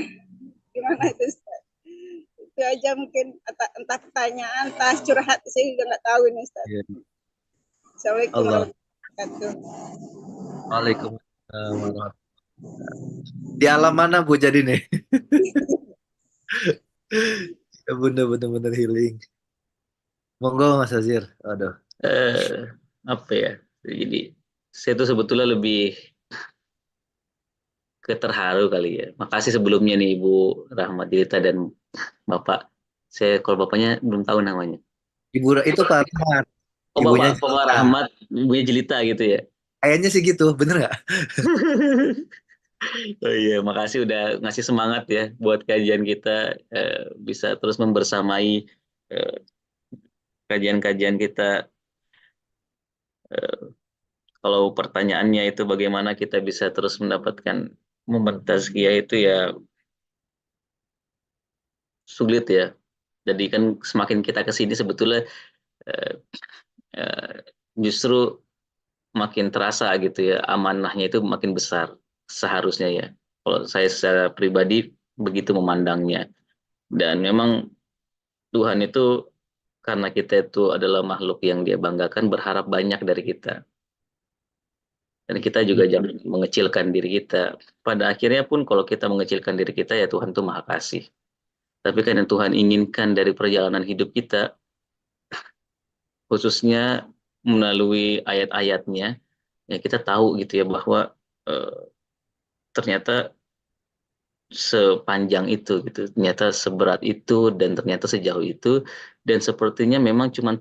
Gimana itu Ustaz? Itu aja mungkin entah pertanyaan, entah curhat, saya juga nggak tahu ini Ustaz. Ya. Assalamualaikum warahmatullahi wabarakatuh. Waalaikumsalam warahmatullahi wabarakatuh. Di alam mana Bu jadi nih? Ya, Bunda benar-benar healing. Monggo Mas Azir. Aduh. Apa ya? Jadi saya tuh sebetulnya lebih keterharu kali ya. Makasih sebelumnya nih Ibu Rahmat Dilita dan Bapak. Saya kalau bapaknya belum tahu namanya. Ibu itu Pak Rahmat. Oh Ibunya Bapak Rahmat, Ibunya Jelita gitu ya. Kayaknya sih gitu, bener nggak? Oh iya, makasih udah ngasih semangat ya buat kajian kita bisa terus membersamai kajian-kajian kita. Kalau pertanyaannya itu bagaimana kita bisa terus mendapatkan momen tazkiyah itu ya sulit ya. Jadi kan semakin kita ke sini sebetulnya justru makin terasa gitu ya, amanahnya itu makin besar. seharusnya ya. Kalau saya secara pribadi begitu memandangnya. Dan memang Tuhan itu karena kita itu adalah makhluk yang dia banggakan, berharap banyak dari kita. Dan kita juga jangan mengecilkan diri kita. Pada akhirnya pun kalau kita mengecilkan diri kita, ya Tuhan tuh maha kasih. Tapi kan yang Tuhan inginkan dari perjalanan hidup kita, khususnya melalui ayat-ayatnya, ya kita tahu gitu ya bahwa ternyata sepanjang itu gitu, ternyata seberat itu dan ternyata sejauh itu, dan sepertinya memang cuman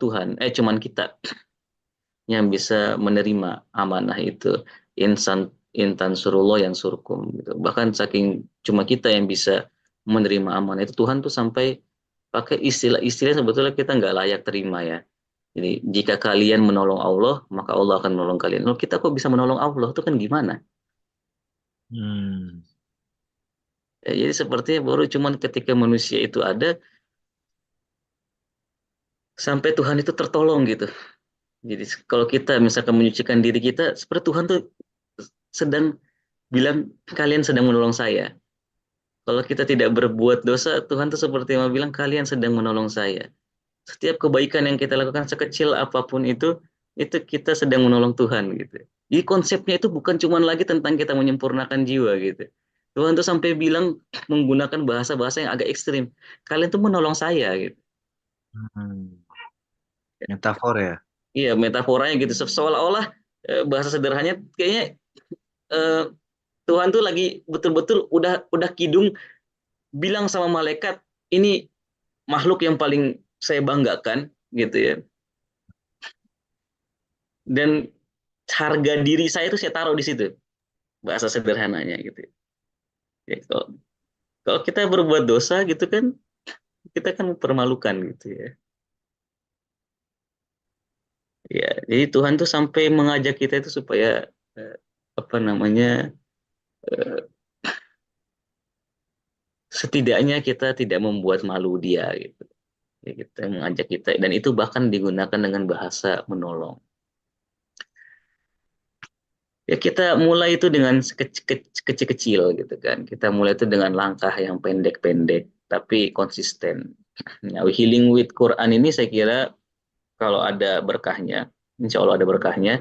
kita yang bisa menerima amanah itu. Intan surullah yang surkum gitu. Bahkan saking cuma kita yang bisa menerima amanah itu, Tuhan tuh sampai pakai istilah-istilah sebetulnya kita nggak layak terima ya. Jadi jika kalian menolong Allah, maka Allah akan menolong kalian. Loh, kita kok bisa menolong Allah? Itu kan gimana? Hmm. Ya, jadi sepertinya baru cuman ketika manusia itu ada, sampai Tuhan itu tertolong gitu. Jadi kalau kita misalkan menyucikan diri kita, seperti Tuhan tuh sedang bilang kalian sedang menolong saya. Kalau kita tidak berbuat dosa, Tuhan tuh seperti yang bilang kalian sedang menolong saya. Setiap kebaikan yang kita lakukan sekecil apapun itu kita sedang menolong Tuhan gitu. Jadi konsepnya itu bukan cuma lagi tentang kita menyempurnakan jiwa gitu. Tuhan tuh sampai bilang menggunakan bahasa-bahasa yang agak ekstrim. Kalian tuh menolong saya gitu. Hmm. Metafor ya. Iya, metaforanya gitu. Seolah-olah bahasa sederhananya kayaknya eh, Tuhan tuh lagi betul-betul udah kidung bilang sama malaikat, ini makhluk yang paling saya banggakan gitu ya. Dan harga diri saya itu saya taruh di situ. Bahasa sederhananya gitu. Ya, kalau kita berbuat dosa gitu kan, kita kan mempermalukan gitu ya. Ya, jadi Tuhan tuh sampai mengajak kita itu supaya eh, apa namanya, eh, setidaknya kita tidak membuat malu dia gitu. Ya, kita mengajak kita, dan itu bahkan digunakan dengan bahasa menolong. Ya kita mulai itu dengan kecil-kecil gitu kan. Kita mulai itu dengan langkah yang pendek-pendek tapi konsisten. Nah, Healing with Quran ini saya kira kalau ada berkahnya, insya Allah ada berkahnya.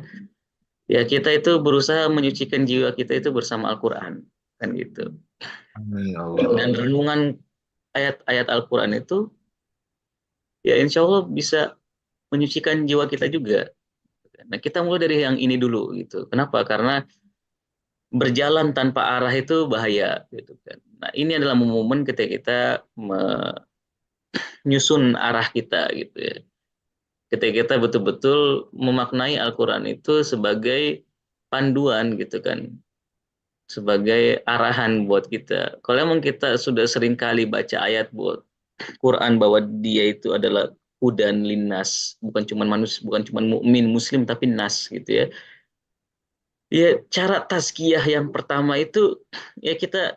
Ya kita itu berusaha menyucikan jiwa kita itu bersama Al-Quran kan gitu. Amin ya Allah. Dan renungan ayat-ayat Al-Quran itu ya insya Allah bisa menyucikan jiwa kita juga. Nah kita mulai dari yang ini dulu gitu. Kenapa? Karena berjalan tanpa arah itu bahaya gitu kan. Nah, ini adalah momen ketika kita menyusun arah kita gitu ya. Ketika kita betul-betul memaknai Al-Qur'an itu sebagai panduan gitu kan. Sebagai arahan buat kita. Kalau emang kita sudah sering kali baca ayat buat Quran bahwa dia itu adalah hudan linnas, bukan cuma manusia, bukan cuma mukmin muslim tapi nas gitu ya. Ya, cara tazkiyah yang pertama itu ya kita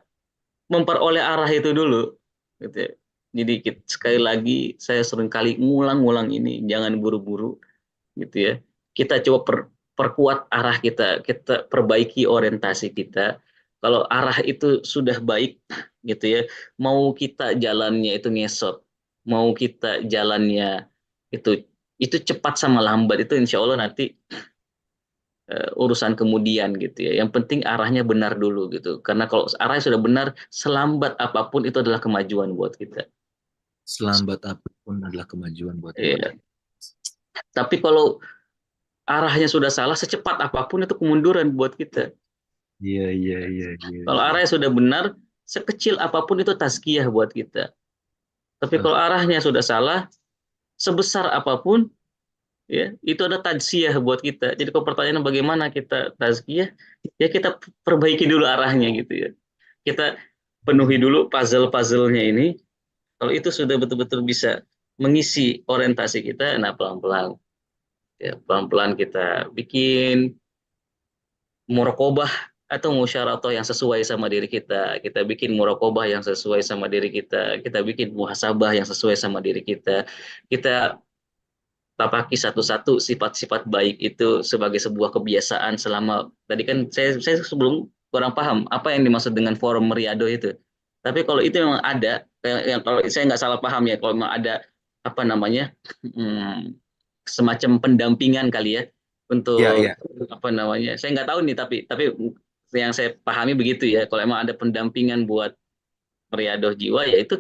memperoleh arah itu dulu gitu ya. Jadi sekali lagi saya sering kali ngulang-ngulang ini, jangan buru-buru gitu ya. Kita coba perkuat arah kita, kita perbaiki orientasi kita. Kalau arah itu sudah baik gitu ya, mau kita jalannya itu ngesot, mau kita jalannya itu itu cepat sama lambat itu insya Allah nanti urusan kemudian gitu ya. Yang penting arahnya benar dulu gitu. Karena kalau arahnya sudah benar, selambat apapun itu adalah kemajuan buat kita. Selambat apapun adalah kemajuan buat kita. Iya. Tapi kalau arahnya sudah salah, secepat apapun itu kemunduran buat kita. Iya, iya, iya, iya. Kalau arahnya sudah benar, sekecil apapun itu tazkiyah buat kita. Tapi kalau arahnya sudah salah, sebesar apapun, ya itu ada tazkiyah buat kita. Jadi kalau pertanyaannya bagaimana kita tazkiyah, ya kita perbaiki dulu arahnya gitu ya. Kita penuhi dulu puzzle-puzzlenya ini. Kalau itu sudah betul-betul bisa mengisi orientasi kita, nah pelan-pelan, ya pelan-pelan kita bikin muraqabah atau musyarakah yang sesuai sama diri kita. Kita bikin muraqabah yang sesuai sama diri kita. Kita bikin muhasabah yang sesuai sama diri kita. Kita tapaki satu-satu sifat-sifat baik itu sebagai sebuah kebiasaan selama tadi kan saya sebelum kurang paham apa yang dimaksud dengan forum Riyadhah itu. Tapi kalau itu memang ada, yang kalau saya nggak salah paham ya, kalau memang ada apa namanya hmm, semacam pendampingan kali ya Ya, untuk ya. apa namanya, saya nggak tahu nih, tapi yang saya pahami begitu ya, kalau emang ada pendampingan buat Riyadhah jiwa ya itu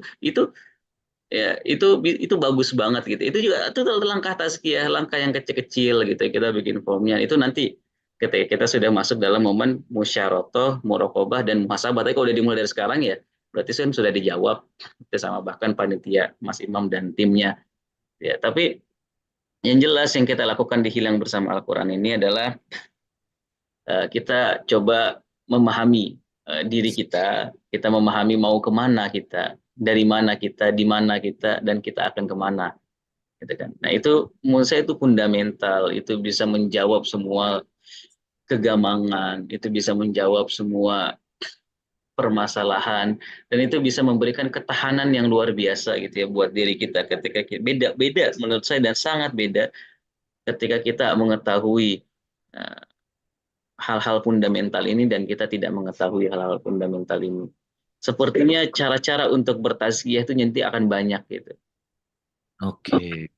ya itu bagus banget gitu. Itu juga itu langkah tazkiyah, langkah yang kecil-kecil gitu. Kita bikin formnya itu nanti ketika kita sudah masuk dalam momen musyarotoh, murokobah dan muhasabah. Tapi kalau udah dimulai dari sekarang ya berarti kan sudah dijawab sama bahkan panitia Mas Imam dan timnya. Ya, tapi yang jelas yang kita lakukan di Hilang Bersama Al-Quran ini adalah kita coba memahami diri kita memahami mau kemana kita, dari mana kita, di mana kita, dan kita akan kemana, gitu kan. Nah itu menurut saya itu fundamental, itu bisa menjawab semua kegamangan, itu bisa menjawab semua permasalahan, dan itu bisa memberikan ketahanan yang luar biasa gitu ya buat diri kita ketika beda menurut saya dan sangat beda ketika kita mengetahui uh, hal-hal fundamental ini dan kita tidak mengetahui hal-hal fundamental ini. Sepertinya cara-cara untuk bertazkiyah itu nanti akan banyak gitu. Oke.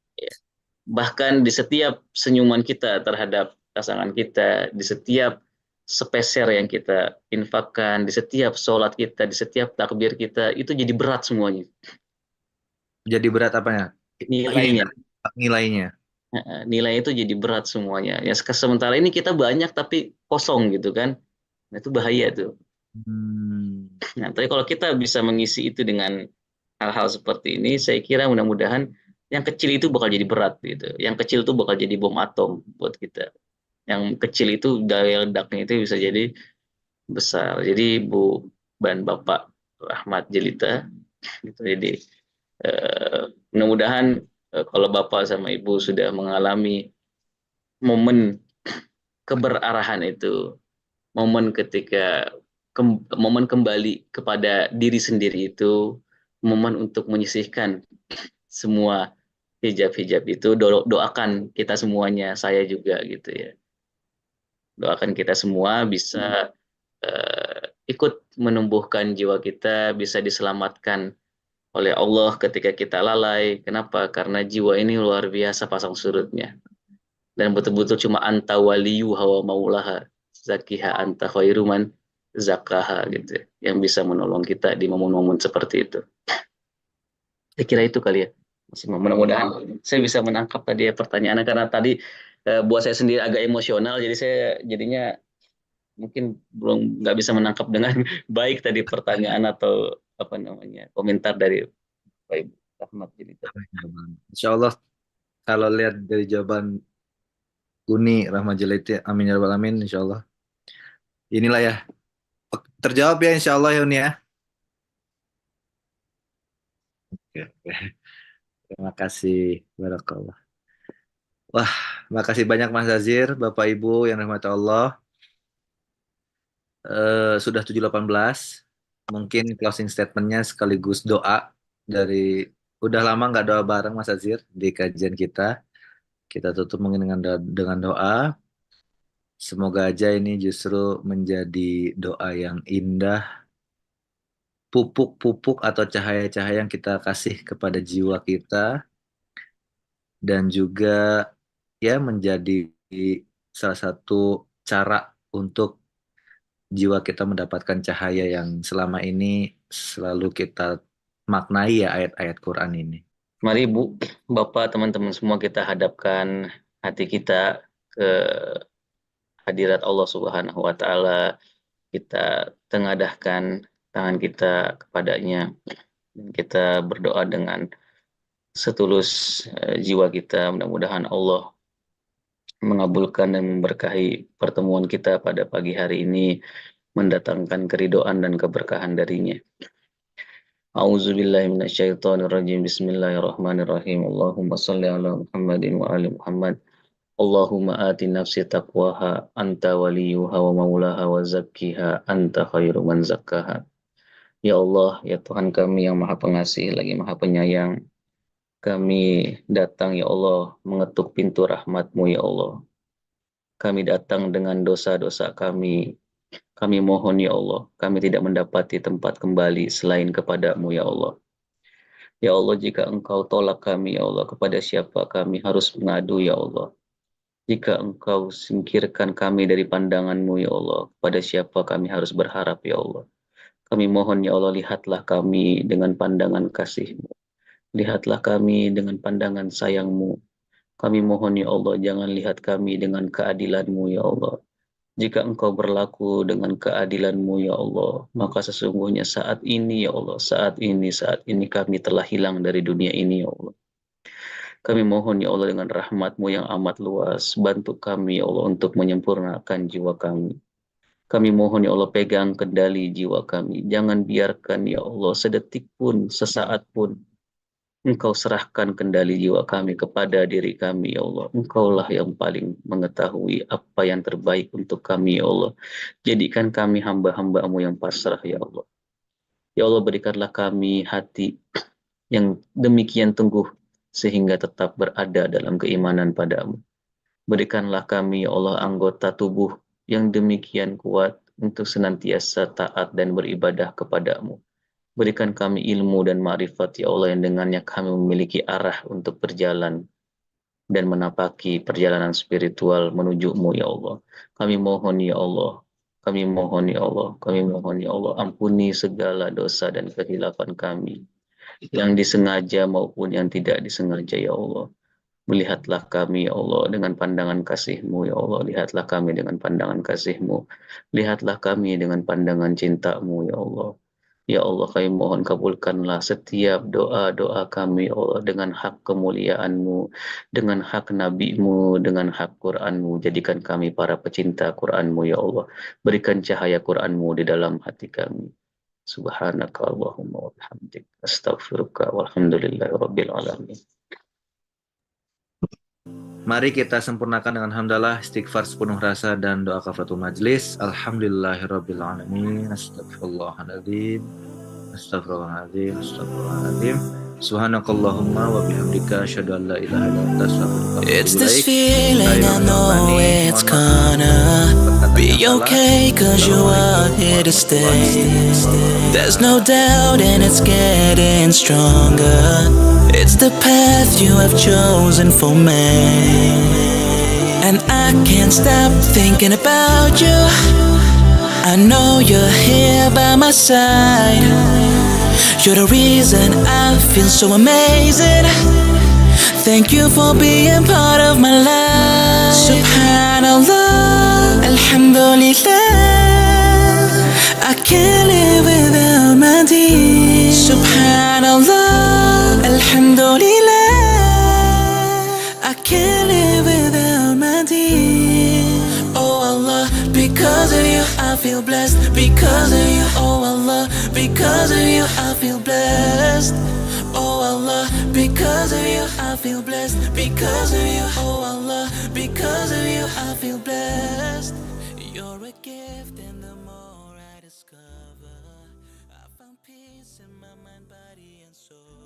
Bahkan di setiap senyuman kita terhadap pasangan kita, di setiap sepeser yang kita infakkan, di setiap sholat kita, di setiap takbir kita, itu jadi berat semuanya. Jadi berat apanya? Ini Nilainya. nilainya. Nilai itu jadi berat semuanya. Ya sementara ini kita banyak tapi kosong gitu kan. Nah, itu bahaya tuh. Nah, tapi kalau kita bisa mengisi itu dengan hal-hal seperti ini, saya kira mudah-mudahan yang kecil itu bakal jadi berat gitu. Yang kecil itu bakal jadi bom atom buat kita. Yang kecil itu daya ledaknya itu bisa jadi besar. Jadi Bu dan Bapak Rahmat Jelita gitu. Jadi mudah-mudahan kalau Bapak sama Ibu sudah mengalami momen keberarahan itu, momen ketika momen kembali kepada diri sendiri itu, momen untuk menyisihkan semua hijab-hijab itu, doakan kita semuanya, saya juga gitu ya. Doakan kita semua bisa ikut menumbuhkan jiwa kita, bisa diselamatkan oleh Allah ketika kita lalai. Kenapa? Karena jiwa ini luar biasa pasang surutnya. Dan betul-betul cuma anta waliyu hawa maulaha zakiha anta khairuman zakaha gitu, yang bisa menolong kita di momen-momen seperti itu. Saya kira itu kali ya, Mas Imam. Mudah-mudahan saya bisa menangkap tadi ya pertanyaannya, karena tadi buat saya sendiri agak emosional, jadi saya jadinya mungkin belum nggak bisa menangkap dengan baik tadi pertanyaan atau apa namanya komentar dari Pak Ibu Rahmat. Jadi Insya Allah kalau lihat dari jawaban Uni Rahmat Jeliti, amin ya rabbal alamin, insya Allah. Inilah ya, terjawab ya insya Allah ya Uni ya. Oke, oke. Terima kasih, barakallah. Wah, makasih banyak Mas Azir, Bapak Ibu yang rahmat Allah. Sudah 7.18, mungkin closing statementnya sekaligus doa dari, udah lama nggak doa bareng Mas Azir di kajian kita. Kita tutup mungkin dengan doa. Semoga aja ini justru menjadi doa yang indah, pupuk-pupuk atau cahaya-cahaya yang kita kasih kepada jiwa kita, dan juga ya menjadi salah satu cara untuk jiwa kita mendapatkan cahaya yang selama ini selalu kita maknai ya ayat-ayat Quran ini. mari Bu, Bapak, teman-teman semua, kita hadapkan hati kita ke hadirat Allah Subhanahu wa taala. Kita tengadahkan tangan kita kepadanya dan kita berdoa dengan setulus jiwa kita. Mudah-mudahan Allah mengabulkan dan memberkahi pertemuan kita pada pagi hari ini, mendatangkan keridoan dan keberkahan darinya. A'udzubillahi minasyaitonirrajim. Bismillahirrahmanirrahim. Allahumma shalli ala Muhammadin wa ali Muhammad. Allahumma ati nafsi taqwaha anta waliyuha wa maulaha wa zakkiha anta khairu man zakkaha. Ya Allah, ya Tuhan kami yang Maha Pengasih lagi Maha Penyayang, kami datang ya Allah mengetuk pintu rahmat-Mu ya Allah. Kami datang dengan dosa-dosa kami, Kami mohon ya Allah, kami tidak mendapati tempat kembali selain kepada-Mu ya Allah. Ya Allah, jika Engkau tolak kami ya Allah, kepada siapa kami harus mengadu ya Allah. Jika Engkau singkirkan kami dari pandangan-Mu ya Allah, kepada siapa kami harus berharap ya Allah. Kami mohon ya Allah, lihatlah kami dengan pandangan kasih-Mu. Lihatlah kami dengan pandangan sayang-Mu. Kami mohon ya Allah, jangan lihat kami dengan keadilan-Mu ya Allah. Jika Engkau berlaku dengan keadilan-Mu ya Allah, maka sesungguhnya saat ini ya Allah, saat ini kami telah hilang dari dunia ini ya Allah. Kami mohon ya Allah dengan rahmat-Mu yang amat luas, bantu kami ya Allah untuk menyempurnakan jiwa kami. Kami mohon ya Allah, pegang kendali jiwa kami. Jangan biarkan ya Allah sedetik pun, sesaat pun Engkau serahkan kendali jiwa kami kepada diri kami ya Allah. Engkaulah yang paling mengetahui apa yang terbaik untuk kami ya Allah. Jadikan kami hamba-hamba-Mu yang pasrah ya Allah. Ya Allah, berikanlah kami hati yang demikian tengguh sehingga tetap berada dalam keimanan pada-Mu. Berikanlah kami ya Allah anggota tubuh yang demikian kuat untuk senantiasa taat dan beribadah kepada-Mu. Berikan kami ilmu dan ma'rifat ya Allah, yang dengannya kami memiliki arah untuk berjalan dan menapaki perjalanan spiritual menuju-Mu ya Allah. Kami mohon ya Allah, kami mohon ya Allah, kami mohon ya Allah, ampuni segala dosa dan kehilafan kami, yang disengaja maupun yang tidak disengaja ya Allah. Melihatlah kami ya Allah dengan pandangan kasih-Mu ya Allah. Lihatlah kami dengan pandangan kasih-Mu. Lihatlah kami dengan pandangan cinta-Mu ya Allah. Ya Allah, kami mohon kabulkanlah setiap doa-doa kami ya Allah, dengan hak kemuliaan-Mu, dengan hak Nabi-Mu, dengan hak Quran-Mu. Jadikan kami para pecinta Quran-Mu ya Allah. Berikan cahaya Quran-Mu di dalam hati kami. Subhanaka Allahumma wa bihamdik. Astaghfiruka walhamdulillahi rabbil alamin. Mari kita sempurnakan dengan hamdalah, istighfar sepenuh rasa dan doa kafaratul majlis. Alhamdulillahirabbil alamin. Astagfirullahaladzim. Astagfirullahaladzim. Astagfirullahaladzim. Subhanakallahumma wa bihamdika asyhadu an la ilaha illa anta astaghfiruka wa It's atubu this ilaik. feeling I know it's gonna be okay, cause you are here to stay. There's no doubt and it's getting stronger. It's the path you have chosen for me, and I can't stop thinking about you. I know you're here by my side. You're the reason I feel so amazing. Thank you for being part of my life. Subhanallah, Alhamdulillah, I can't live without my deen. Subhanallah, Alhamdulillah, I can't live without my deen. Oh Allah, because of you I feel blessed. Because of you, oh Allah, because of you I feel blessed. Oh Allah, because of you I feel blessed. Because of you, oh Allah, because of you I feel blessed. You're a gift, and the more I discover, I found peace in my mind, body and soul.